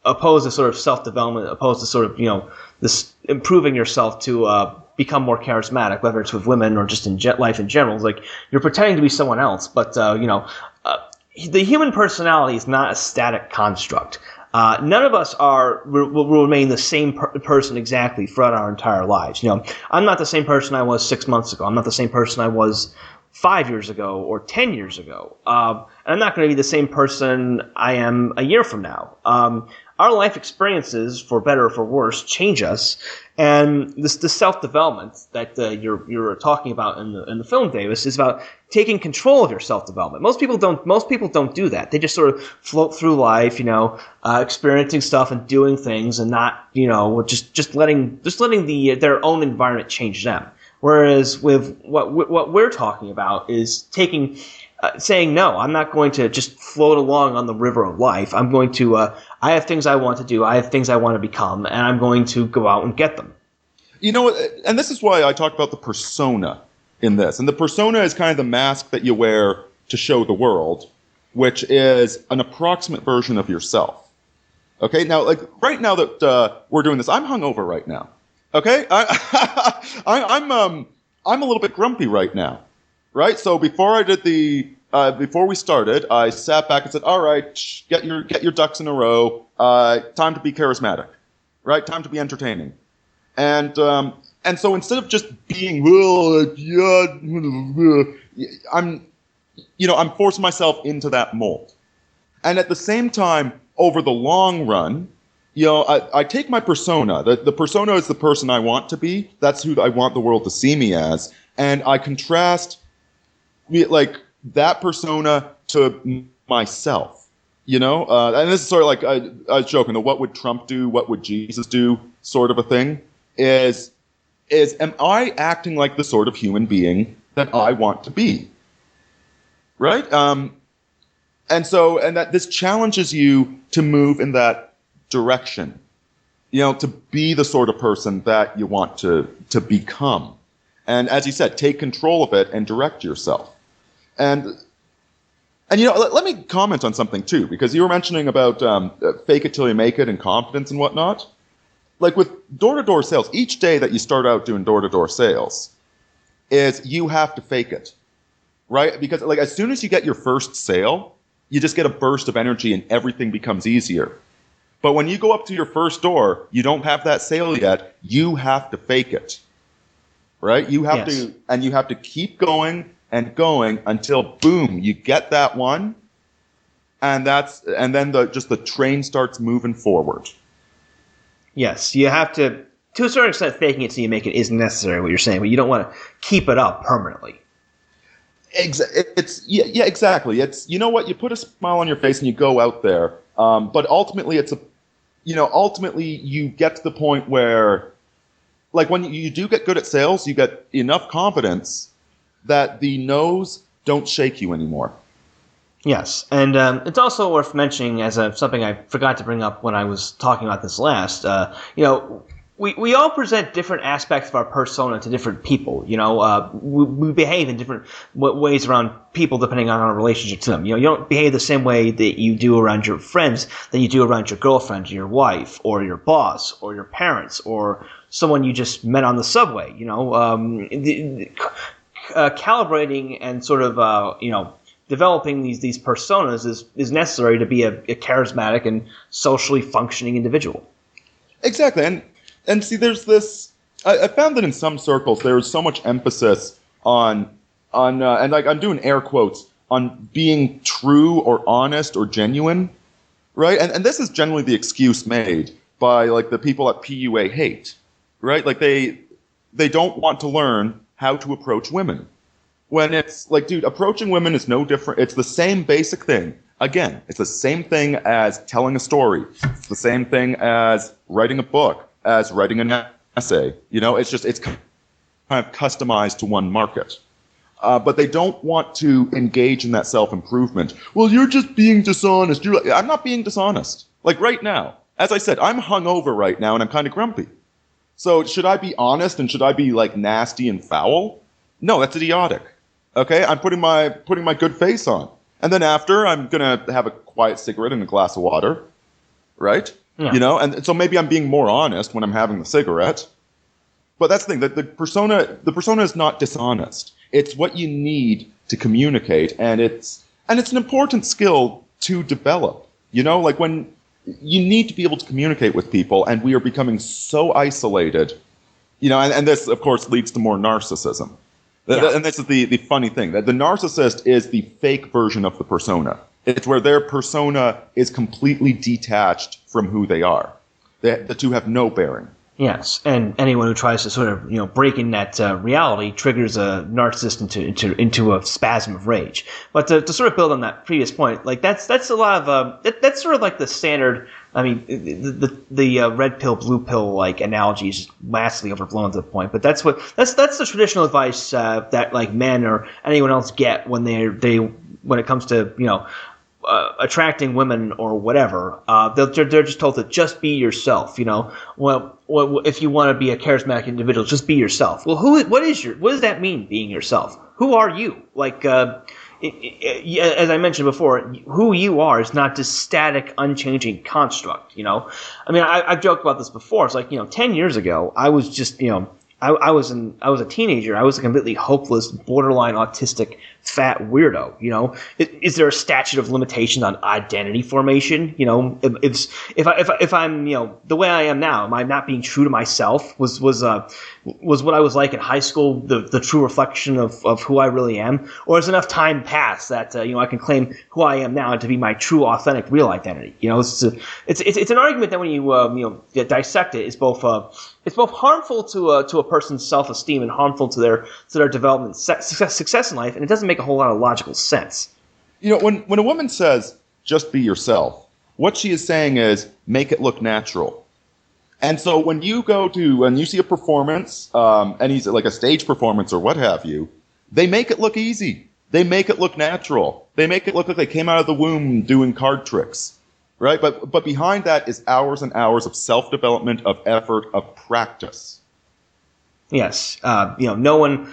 oppose to sort of self-development, oppose to sort of, you know, this improving yourself to become more charismatic, whether it's with women or just in life in general. It's like you're pretending to be someone else, but the human personality is not a static construct. None of us will remain the same person exactly throughout our entire lives. You know, I'm not the same person I was 6 months ago. I'm not the same person I was 5 years ago or 10 years ago. And I'm not going to be the same person I am a year from now. Our life experiences, for better or for worse, change us, and the self-development that you're talking about in the film, Davis, is about taking control of your self-development. Most people don't do that. They just sort of float through life, you know, experiencing stuff and doing things, and not, you know, just letting their own environment change them. Whereas with what we're talking about is saying, no, I'm not going to just float along on the river of life. I'm going to, I have things I want to do. I have things I want to become, and I'm going to go out and get them. You know, and this is why I talk about the persona in this. And the persona is kind of the mask that you wear to show the world, which is an approximate version of yourself. Okay, now, like, right now that we're doing this, I'm hungover right now. Okay, I'm a little bit grumpy right now. Right, so before we started, I sat back and said, "All right, get your ducks in a row. Time to be charismatic, right? Time to be entertaining." And so instead of just being, I'm forcing myself into that mold. And at the same time, over the long run, you know, I take my persona. The persona is the person I want to be. That's who I want the world to see me as, and I contrast like that persona to myself, you know? And this is sort of like, I was joking, the what would Trump do, what would Jesus do sort of a thing, is am I acting like the sort of human being that I want to be? Right? And that this challenges you to move in that direction, you know, to be the sort of person that you want to become. And as you said, take control of it and direct yourself. And you know, let me comment on something too, because you were mentioning about fake it till you make it and confidence and whatnot. Like with door-to-door sales, each day that you start out doing door-to-door sales is you have to fake it, right? Because like as soon as you get your first sale, you just get a burst of energy and everything becomes easier. But when you go up to your first door, you don't have that sale yet. You have to fake it, right? You have to, and you have to keep going and going until boom, you get that one, and then the train starts moving forward. Yes, you have to a certain extent, faking it till you make it is necessary. What you're saying, but you don't want to keep it up permanently. Exactly. It's, you know what, you put a smile on your face and you go out there. But ultimately, ultimately you get to the point where, like, when you do get good at sales, you get enough confidence that the no's don't shake you anymore. Yes, and it's also worth mentioning as something I forgot to bring up when I was talking about this last. We all present different aspects of our persona to different people. We behave in different ways around people depending on our relationship to them. You don't behave the same way that you do around your friends than you do around your girlfriend, or your wife, or your boss, or your parents, or someone you just met on the subway. Calibrating and sort of developing these personas is necessary to be a charismatic and socially functioning individual. Exactly, and see, there's this. I found that in some circles there's so much emphasis on and like I'm doing air quotes on being true or honest or genuine, right? And this is generally the excuse made by like the people at PUA hate, right? Like they don't want to learn how to approach women. When it's like, dude, approaching women is no different. It's the same basic thing. Again, it's the same thing as telling a story. It's the same thing as writing a book, as writing an essay. It's kind of customized to one market. But they don't want to engage in that self-improvement. Well, you're just being dishonest. I'm not being dishonest. Like right now, as I said, I'm hungover right now and I'm kind of grumpy. So should I be honest and should I be like nasty and foul? No, that's idiotic. Okay, I'm putting my good face on. And then after, I'm going to have a quiet cigarette and a glass of water, right? Yeah. And so maybe I'm being more honest when I'm having the cigarette. But that's the thing, that the persona is not dishonest. It's what you need to communicate, and it's an important skill to develop. Like when you need to be able to communicate with people, and we are becoming so isolated, and this, of course, leads to more narcissism. Yeah. And this is the funny thing, that the narcissist is the fake version of the persona. It's where their persona is completely detached from who they are. The two have no bearing. Yes, and anyone who tries to sort of break in that reality triggers a narcissist into a spasm of rage. But to sort of build on that previous point, like that's a lot of that's sort of like the standard. I mean, the red pill, blue pill like analogy is massively overblown to the point. But that's the traditional advice that like men or anyone else get when when it comes to attracting women or whatever. They're just told to just be yourself. Well, if you want to be a charismatic individual, just be yourself. Well, what does that mean, being yourself? Who are you? Like, as I mentioned before, who you are is not this static, unchanging construct. I mean, I've joked about this before. It's like 10 years ago, I was just I was a teenager. I was a completely hopeless, borderline autistic, fat weirdo. Is there a statute of limitations on identity formation? If I'm the way I am now, am I not being true to myself? Was what I was like in high school the true reflection of who I really am, or has enough time passed that I can claim who I am now to be my true, authentic, real identity? It's an argument that when you dissect it, it's both harmful to a person's self-esteem and harmful to their development, success in life, and it doesn't make a whole lot of logical sense. When a woman says just be yourself, what she is saying is make it look natural. And so when you see a performance, any like a stage performance or what have you, they make it look easy. They make it look natural. They make it look like they came out of the womb doing card tricks, right? But behind that is hours and hours of self-development, of effort, of practice. Yes. No one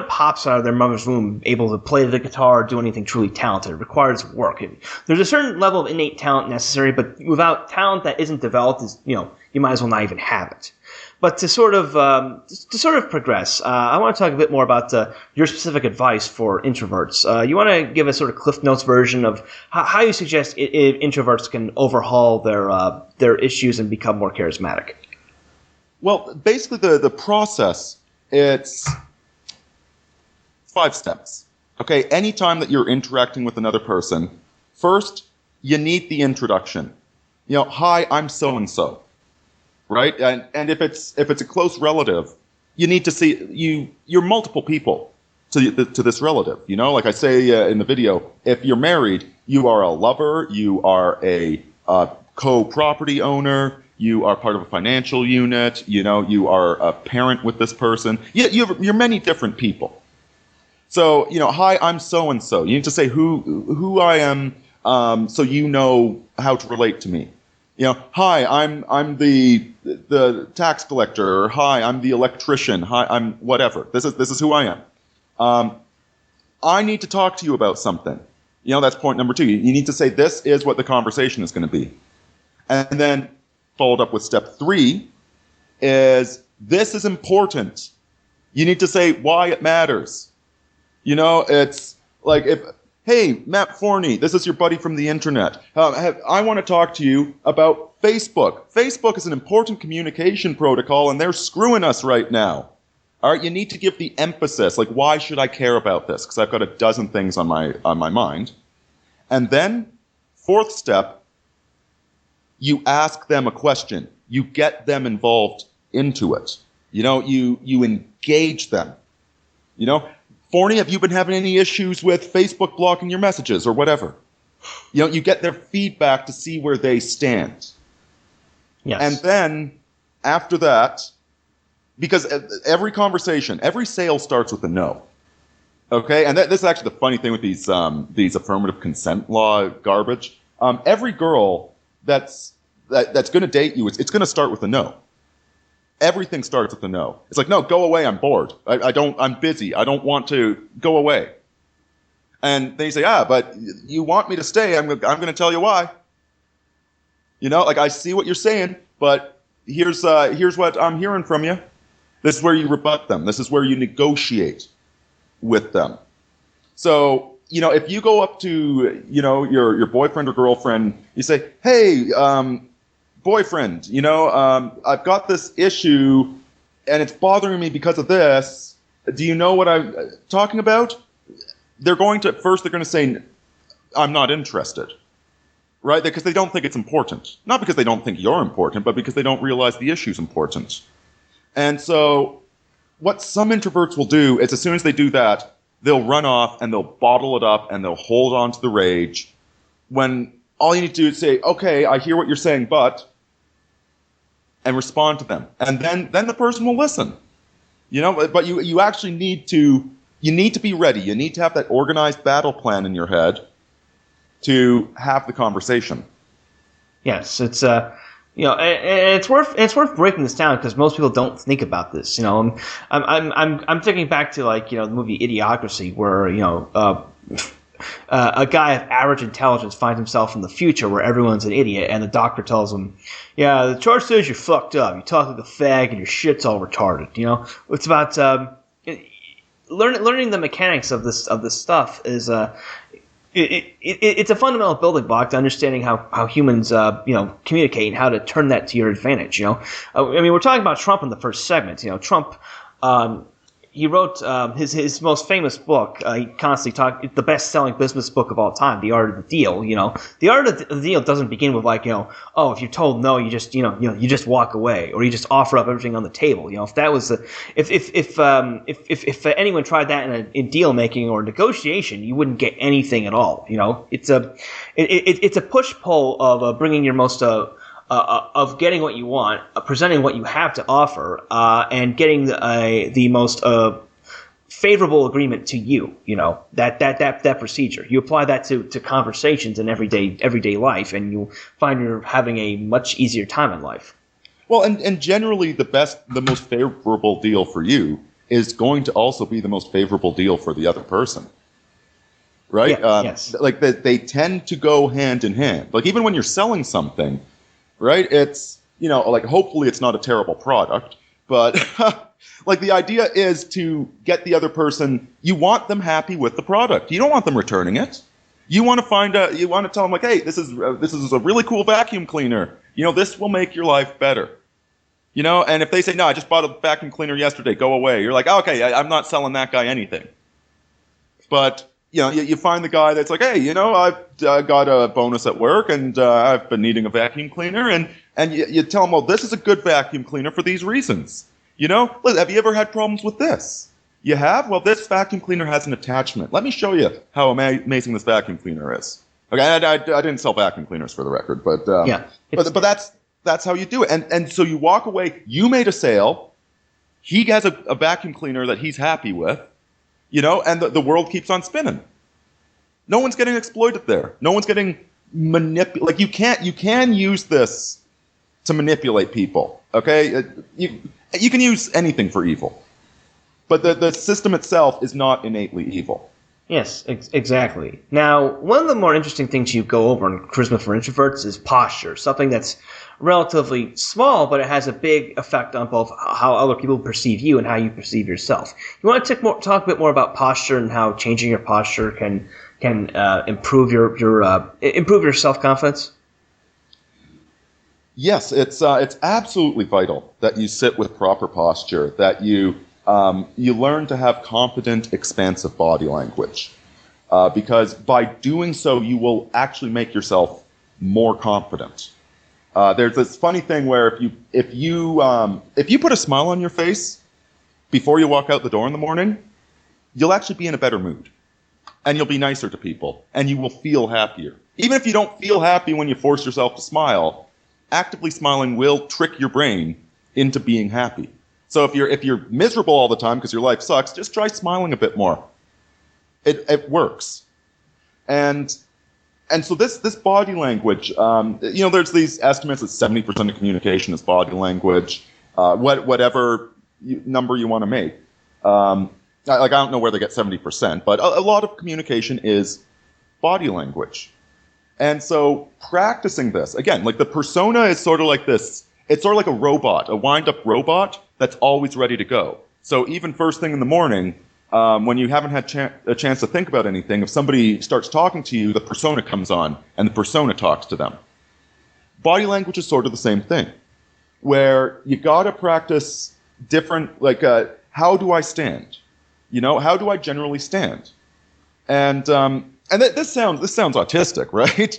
pops out of their mother's womb able to play the guitar or do anything truly talented. It requires work. There's a certain level of innate talent necessary, but without talent that isn't developed, you might as well not even have it. But to sort of progress, I want to talk a bit more about your specific advice for introverts. You want to give a sort of Cliff Notes version of how you suggest introverts can overhaul their issues and become more charismatic. Well, basically the process, it's 5 steps. Okay, anytime that you're interacting with another person, first, you need the introduction. Hi, I'm so-and-so. Right? And if it's a close relative, you need to see you're multiple people to this relative. Like I say in the video, if you're married, you are a lover, you are a co-property owner, you are part of a financial unit, you are a parent with this person. You're many different people. So, hi, I'm so-and-so. You need to say who I am, so you know how to relate to me. Hi, I'm the tax collector, or hi, I'm the electrician, hi, I'm whatever. This is who I am. I need to talk to you about something. That's point number 2. You need to say this is what the conversation is going to be. And then followed up with step 3 is this is important. You need to say why it matters. It's like hey, Matt Forney, this is your buddy from the internet. I want to talk to you about Facebook. Facebook is an important communication protocol, and they're screwing us right now. All right, you need to give the emphasis, like, why should I care about this? Because I've got a dozen things on my mind. And then, 4th step, you ask them a question. You get them involved into it. You engage them. Forney, have you been having any issues with Facebook blocking your messages or whatever? You get their feedback to see where they stand. Yes. And then, after that, because every conversation, every sale starts with a no. Okay? And this is actually the funny thing with these affirmative consent law garbage. Every girl that's going to date you, it's going to start with a no. Everything starts with a no. It's like, no, go away, I'm bored. I'm busy. I don't want to go away. And then you say, but you want me to stay. I'm going to tell you why. I see what you're saying, but here's what I'm hearing from you. This is where you rebut them. This is where you negotiate with them. So, if you go up to, your boyfriend or girlfriend, you say, hey, boyfriend, I've got this issue and it's bothering me because of this. Do you know what I'm talking about? They're going to say, I'm not interested. Right? Because they don't think it's important. Not because they don't think you're important, but because they don't realize the issue's important. And so what some introverts will do is as soon as they do that, they'll run off and they'll bottle it up and they'll hold on to the rage when all you need to do is say, okay, I hear what you're saying, and respond to them. And then the person will listen. But you actually need to be ready. You need to have that organized battle plan in your head to have the conversation. Yes, it's it's worth breaking this down because most people don't think about this. I'm thinking back to the movie Idiocracy, where a guy of average intelligence finds himself in the future where everyone's an idiot, and the doctor tells him, "Yeah, the chart says you're fucked up. You talk like a fag, and your shit's all retarded." It's about learning the mechanics of this stuff is it's a fundamental building block to understanding how humans communicate and how to turn that to your advantage. We're talking about Trump in the first segment. Trump. He wrote his most famous book. He constantly talked the best-selling business book of all time, The Art of the Deal. The art of the deal doesn't begin with if you're told no, you just you just walk away, or you just offer up everything on the table. If that was if anyone tried that in deal making or negotiation, you wouldn't get anything at all. It's a push pull of bringing your most of getting what you want, presenting what you have to offer, and getting the most favorable agreement to you. That procedure. You apply that to conversations in everyday life, and you'll find you're having a much easier time in life. Well, and generally the most favorable deal for you is going to also be the most favorable deal for the other person. Right? Yes. Like they tend to go hand in hand. Like even when you're selling something, right? It's, like hopefully it's not a terrible product, but like the idea is to get the other person, you want them happy with the product. You don't want them returning it. You want to tell them like, hey, this is a really cool vacuum cleaner. This will make your life better. And if they say, no, I just bought a vacuum cleaner yesterday, go away. You're like, oh, okay, I'm not selling that guy anything. But, you find the guy that's like, hey, I've got a bonus at work and I've been needing a vacuum cleaner. And you tell them, well, this is a good vacuum cleaner for these reasons. Have you ever had problems with this? You have? Well, this vacuum cleaner has an attachment. Let me show you how amazing this vacuum cleaner is. Okay, I didn't sell vacuum cleaners for the record, but but that's how you do it. And so you walk away. You made a sale. He has a vacuum cleaner that he's happy with, and the world keeps on spinning. No one's getting exploited there. No one's getting manipulated. Like you can use this to manipulate people. Okay, you can use anything for evil. But the system itself is not innately evil. Yes, exactly. Now, one of the more interesting things you go over in Charisma for Introverts is posture, something that's relatively small, but it has a big effect on both how other people perceive you and how you perceive yourself. You want to talk a bit more about posture and how changing your posture can improve your self-confidence? Yes, it's absolutely vital that you sit with proper posture, that you learn to have confident, expansive body language, because by doing so, you will actually make yourself more confident. There's this funny thing where if you put a smile on your face before you walk out the door in the morning, you'll actually be in a better mood, and you'll be nicer to people, and you will feel happier. Even if you don't feel happy when you force yourself to smile, actively smiling will trick your brain into being happy. So if you're miserable all the time because your life sucks, just try smiling a bit more. It works. And so this body language, there's these estimates that 70% of communication is body language, whatever number you want to make. I don't know where they get 70%, but a lot of communication is body language. And so practicing this, again, like the persona is sort of like this, it's sort of like a robot, a wind-up robot that's always ready to go. So even first thing in the morning, when you haven't had a chance to think about anything, if somebody starts talking to you, the persona comes on, and the persona talks to them. Body language is sort of the same thing, where you got to practice different, like, how do I stand? How do I generally stand? And this sounds autistic, right?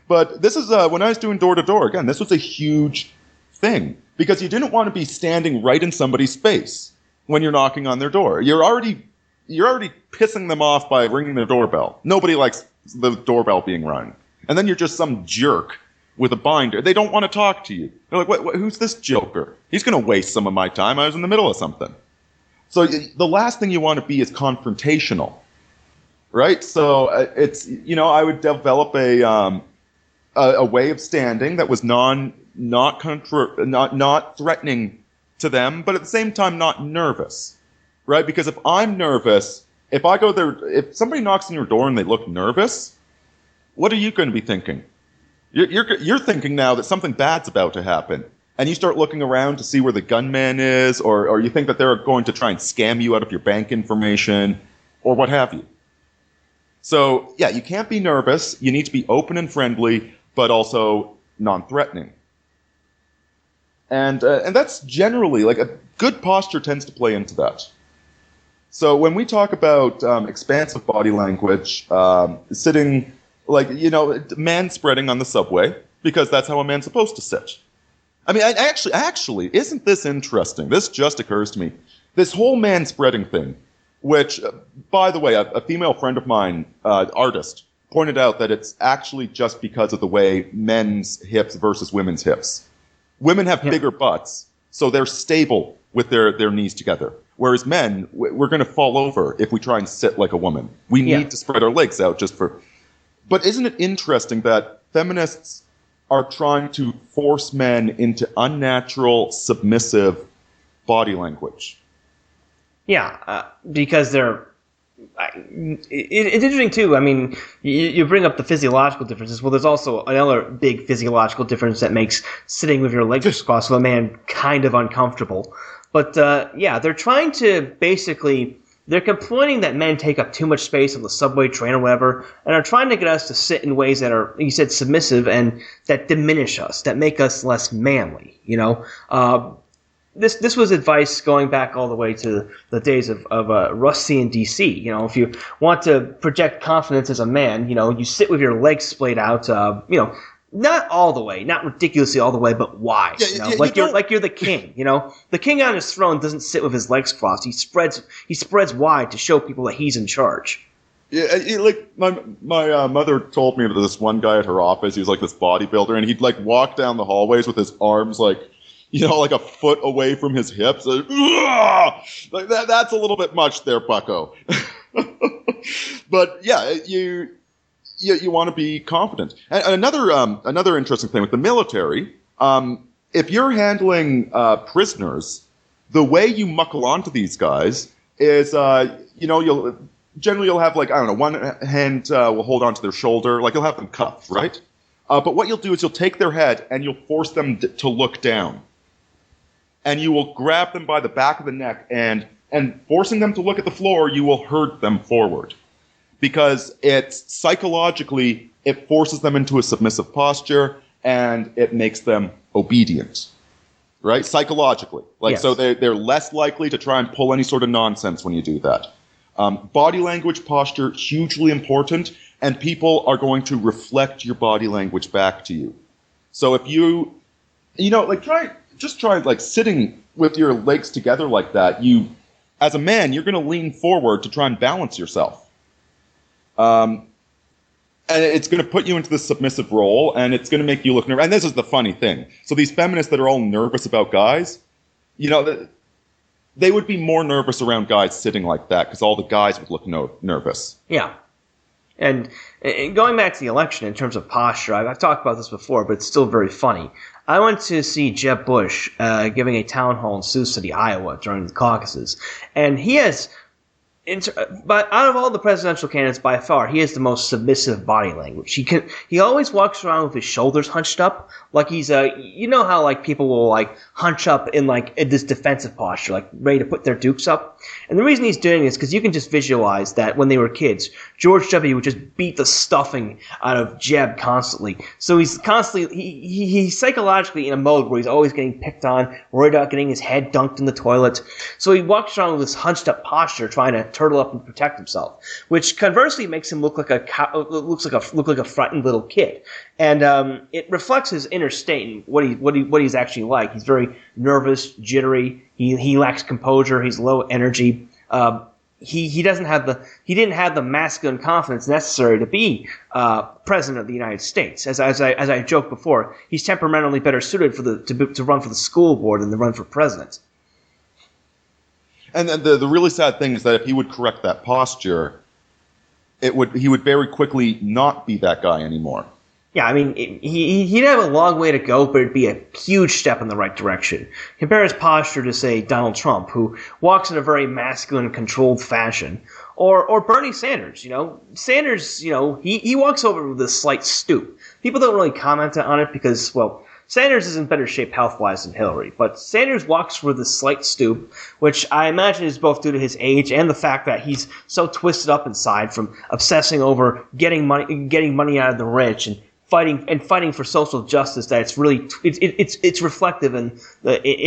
But this is when I was doing door-to-door, again, this was a huge thing, because you didn't want to be standing right in somebody's face when you're knocking on their door. You're already pissing them off by ringing their doorbell. Nobody likes the doorbell being rung. And then you're just some jerk with a binder. They don't want to talk to you. They're like, who's this joker? He's going to waste some of my time. I was in the middle of something. So the last thing you want to be is confrontational, right? So it's, I would develop a way of standing that was not threatening to them, but at the same time not nervous, right? Because if I'm nervous, if I go there, if somebody knocks on your door and they look nervous, what are you going to be thinking? You're thinking now that something bad's about to happen, and you start looking around to see where the gunman is, or you think that they're going to try and scam you out of your bank information, or what have you. So yeah, you can't be nervous. You need to be open and friendly, but also non-threatening. And that's generally, like, a good posture tends to play into that. So when we talk about expansive body language, sitting, like, man spreading on the subway, because that's how a man's supposed to sit. I mean, actually, isn't this interesting? This just occurs to me. This whole man spreading thing, which, by the way, a female friend of mine, artist, pointed out that it's actually just because of the way men's hips versus women's hips. Women have bigger butts, so they're stable with their knees together. Whereas men, we're going to fall over if we try and sit like a woman. We need to spread our legs out just for... But isn't it interesting that feminists are trying to force men into unnatural, submissive body language. Yeah, because it's interesting too. I mean, you bring up the physiological differences. Well, there's also another big physiological difference that makes sitting with your legs crossed with a man kind of uncomfortable. But they're trying to basically, they're complaining that men take up too much space on the subway, train, or whatever, and are trying to get us to sit in ways that are, you said, submissive and that diminish us, that make us less manly. This was advice going back all the way to the days of Rusty in D.C. If you want to project confidence as a man, you sit with your legs splayed out, not all the way, not ridiculously all the way, but wide. You're the king. The king on his throne doesn't sit with his legs crossed. He spreads wide to show people that he's in charge. Yeah, like my mother told me that this one guy at her office, he was like this bodybuilder, and he'd like walk down the hallways with his arms like a foot away from his hips. Like that's a little bit much there, bucko. But yeah, you want to be confident. And another interesting thing with the military, if you're handling prisoners, the way you muckle onto these guys is, you'll have like, I don't know, one hand will hold onto their shoulder, like you'll have them cuffed, right? But what you'll do is you'll take their head and you'll force them to look down. And you will grab them by the back of the neck and forcing them to look at the floor, you will herd them forward. Because it's psychologically, it forces them into a submissive posture and it makes them obedient. Right? Psychologically. Yes. So they're less likely to try and pull any sort of nonsense when you do that. Body language, posture, hugely important, and people are going to reflect your body language back to you. So if try like sitting with your legs together like that. As a man, you're going to lean forward to try and balance yourself. And it's going to put you into the submissive role, and it's going to make you look nervous. And this is the funny thing. So these feminists that are all nervous about guys, they would be more nervous around guys sitting like that because all the guys would look nervous. Yeah. And going back to the election in terms of posture, I've talked about this before, but it's still very funny. I went to see Jeb Bush giving a town hall in Sioux City, Iowa during the caucuses, and he has, but out of all the presidential candidates by far, he has the most submissive body language. He always walks around with his shoulders hunched up, like he's how like people will like hunch up in this defensive posture, like ready to put their dukes up. And the reason he's doing this because you can just visualize that when they were kids, George W. would just beat the stuffing out of Jeb constantly. So he's constantly he's psychologically in a mode where he's always getting picked on, worried about getting his head dunked in the toilet. So he walks around with this hunched up posture, trying to turtle up and protect himself, which conversely makes him look like a frightened little kid. And it reflects his inner state and what he's actually like. He's very nervous, jittery. He lacks composure. He's low energy. He didn't have the masculine confidence necessary to be president of the United States. As I joked before, he's temperamentally better suited to run for the school board than to run for president. And the really sad thing is that if he would correct that posture, he would very quickly not be that guy anymore. Yeah, I mean, he'd have a long way to go, but it'd be a huge step in the right direction. Compare his posture to, say, Donald Trump, who walks in a very masculine, controlled fashion, or Bernie Sanders. Sanders, he walks over with a slight stoop. People don't really comment on it because, well, Sanders is in better shape health-wise than Hillary, but Sanders walks with a slight stoop, which I imagine is both due to his age and the fact that he's so twisted up inside from obsessing over getting money out of the rich and fighting for social justice that it's really it's reflective in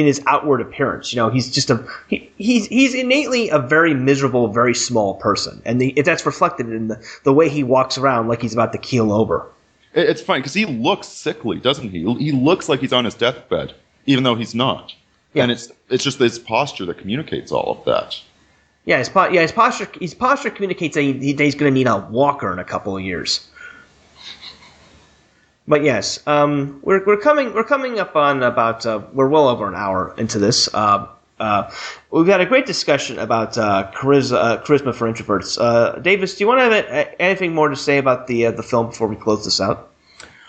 his outward appearance. He's innately a very miserable, very small person, and that's reflected in the way he walks around like he's about to keel over. It's funny because he looks sickly, doesn't he? He looks like he's on his deathbed, even though he's not. Yeah. And it's just his posture that communicates all of that. Yeah, his posture communicates that he's going to need a walker in a couple of years. But yes, we're coming up on about we're well over an hour into this. We've had a great discussion about charisma for introverts. Davis, do you want to have anything more to say about the film before we close this out?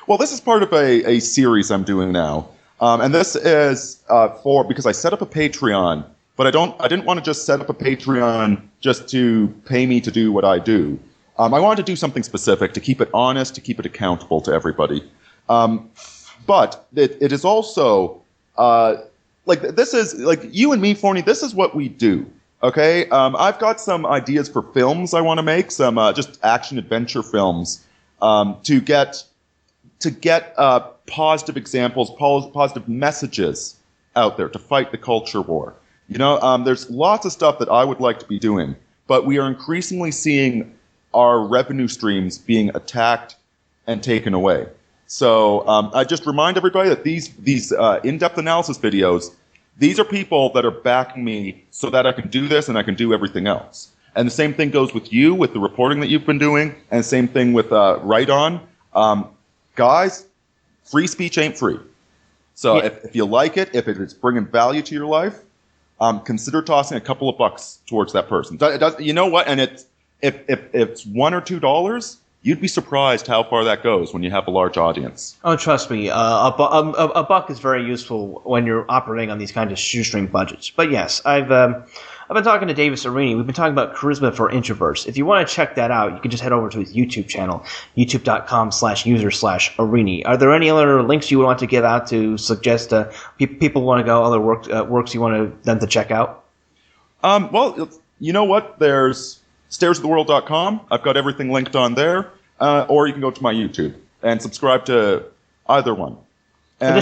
Well, this is part of a series I'm doing now. And this is because I set up a Patreon, but I didn't want to just set up a Patreon just to pay me to do what I do. I wanted to do something specific to keep it honest, to keep it accountable to everybody. But it is also this is like you and me, Forney. This is what we do. Okay, I've got some ideas for films I want to make, some just action adventure films to get positive examples, positive messages out there to fight the culture war. There's lots of stuff that I would like to be doing, but we are increasingly seeing our revenue streams being attacked and taken away. So I just remind everybody that these in-depth analysis videos, these are people that are backing me so that I can do this and I can do everything else. And the same thing goes with you, with the reporting that you've been doing, and the same thing with Right On. Guys, free speech ain't free. So if you like it, if it's bringing value to your life, consider tossing a couple of bucks towards that person. You know what? And if it's $1 or $2, you'd be surprised how far that goes when you have a large audience. Oh, trust me, a buck is very useful when you're operating on these kinds of shoestring budgets. But yes, I've been talking to Davis Aurini. We've been talking about charisma for introverts. If you want to check that out, you can just head over to his YouTube channel, youtube.com/user/Aurini. Are there any other links you want to give out to suggest people want to go, other works you want them to check out? Well, you know what? There's stairsoftheworld.com. I've got everything linked on there. Or you can go to my YouTube and subscribe to either one. And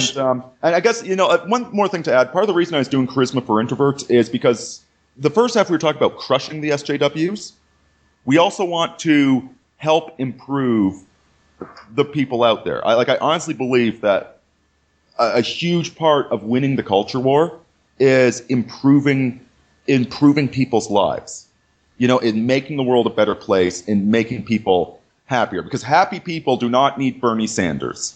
I guess, one more thing to add. Part of the reason I was doing charisma for introverts is because the first half we were talking about crushing the SJWs. We also want to help improve the people out there. I honestly believe that a huge part of winning the culture war is improving people's lives. In making the world a better place, in making people happier. Because happy people do not need Bernie Sanders.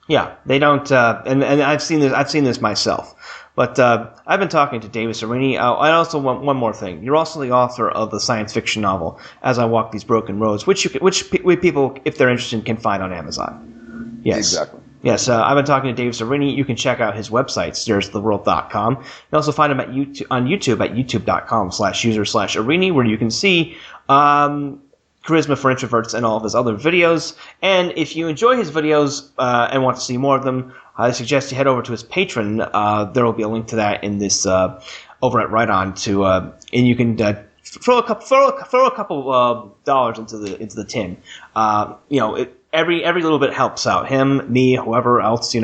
Yeah, they don't, and I've seen this myself. But I've been talking to Davis Aurini. I also want one more thing. You're also the author of the science fiction novel As I Walk These Broken Roads, which people, if they're interested, can find on Amazon. Yes, exactly. Yes, I've been talking to Davis Aurini. You can check out his website, stairsoftheworld.com. You can also find him on YouTube at youtube.com/user/Aurini, where you can see Charisma for Introverts and all of his other videos. And if you enjoy his videos and want to see more of them, I suggest you head over to his Patreon. There will be a link to that in this over at Right On and you can throw a couple dollars into the tin. Every little bit helps out him, me, whoever else. We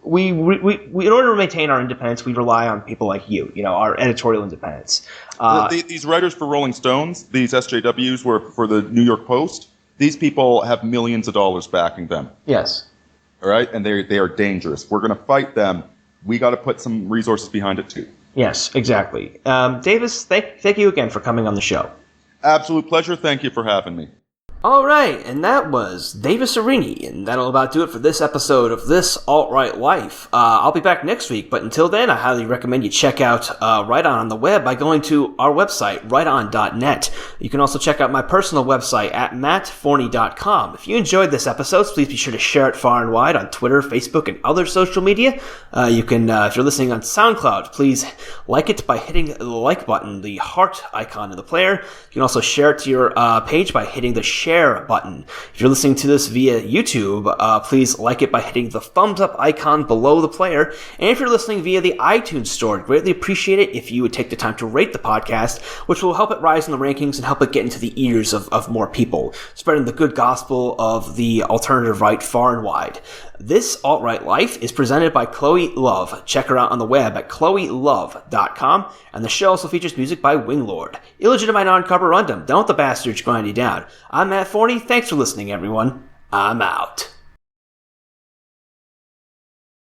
in order to maintain our independence, we rely on people like you. Our editorial independence. These writers for Rolling Stones, these SJWs were for the New York Post. These people have millions of dollars backing them. Yes. All right, and they are dangerous. We're going to fight them. We got to put some resources behind it too. Yes, exactly. Davis, thank you again for coming on the show. Absolute pleasure. Thank you for having me. Alright, and that was Davis Aurini, and that'll about do it for this episode of This Alt-Right Life. I'll be back next week, but until then, I highly recommend you check out Right On the web by going to our website, righton.net. You can also check out my personal website at mattforney.com. If you enjoyed this episode, please be sure to share it far and wide on Twitter, Facebook, and other social media. You can, if you're listening on SoundCloud, please like it by hitting the like button, the heart icon in the player. You can also share it to your page by hitting the share button. If you're listening to this via YouTube, please like it by hitting the thumbs up icon below the player. And if you're listening via the iTunes store, I'd greatly appreciate it if you would take the time to rate the podcast, which will help it rise in the rankings and help it get into the ears of more people, spreading the good gospel of the alternative right far and wide. This Alt-Right Life is presented by Chloe Love. Check her out on the web at chloelove.com, and the show also features music by Winglord. Illegitimate non-carborundum. Don't the bastards grind you down. I'm Matt Forney. Thanks for listening, everyone. I'm out.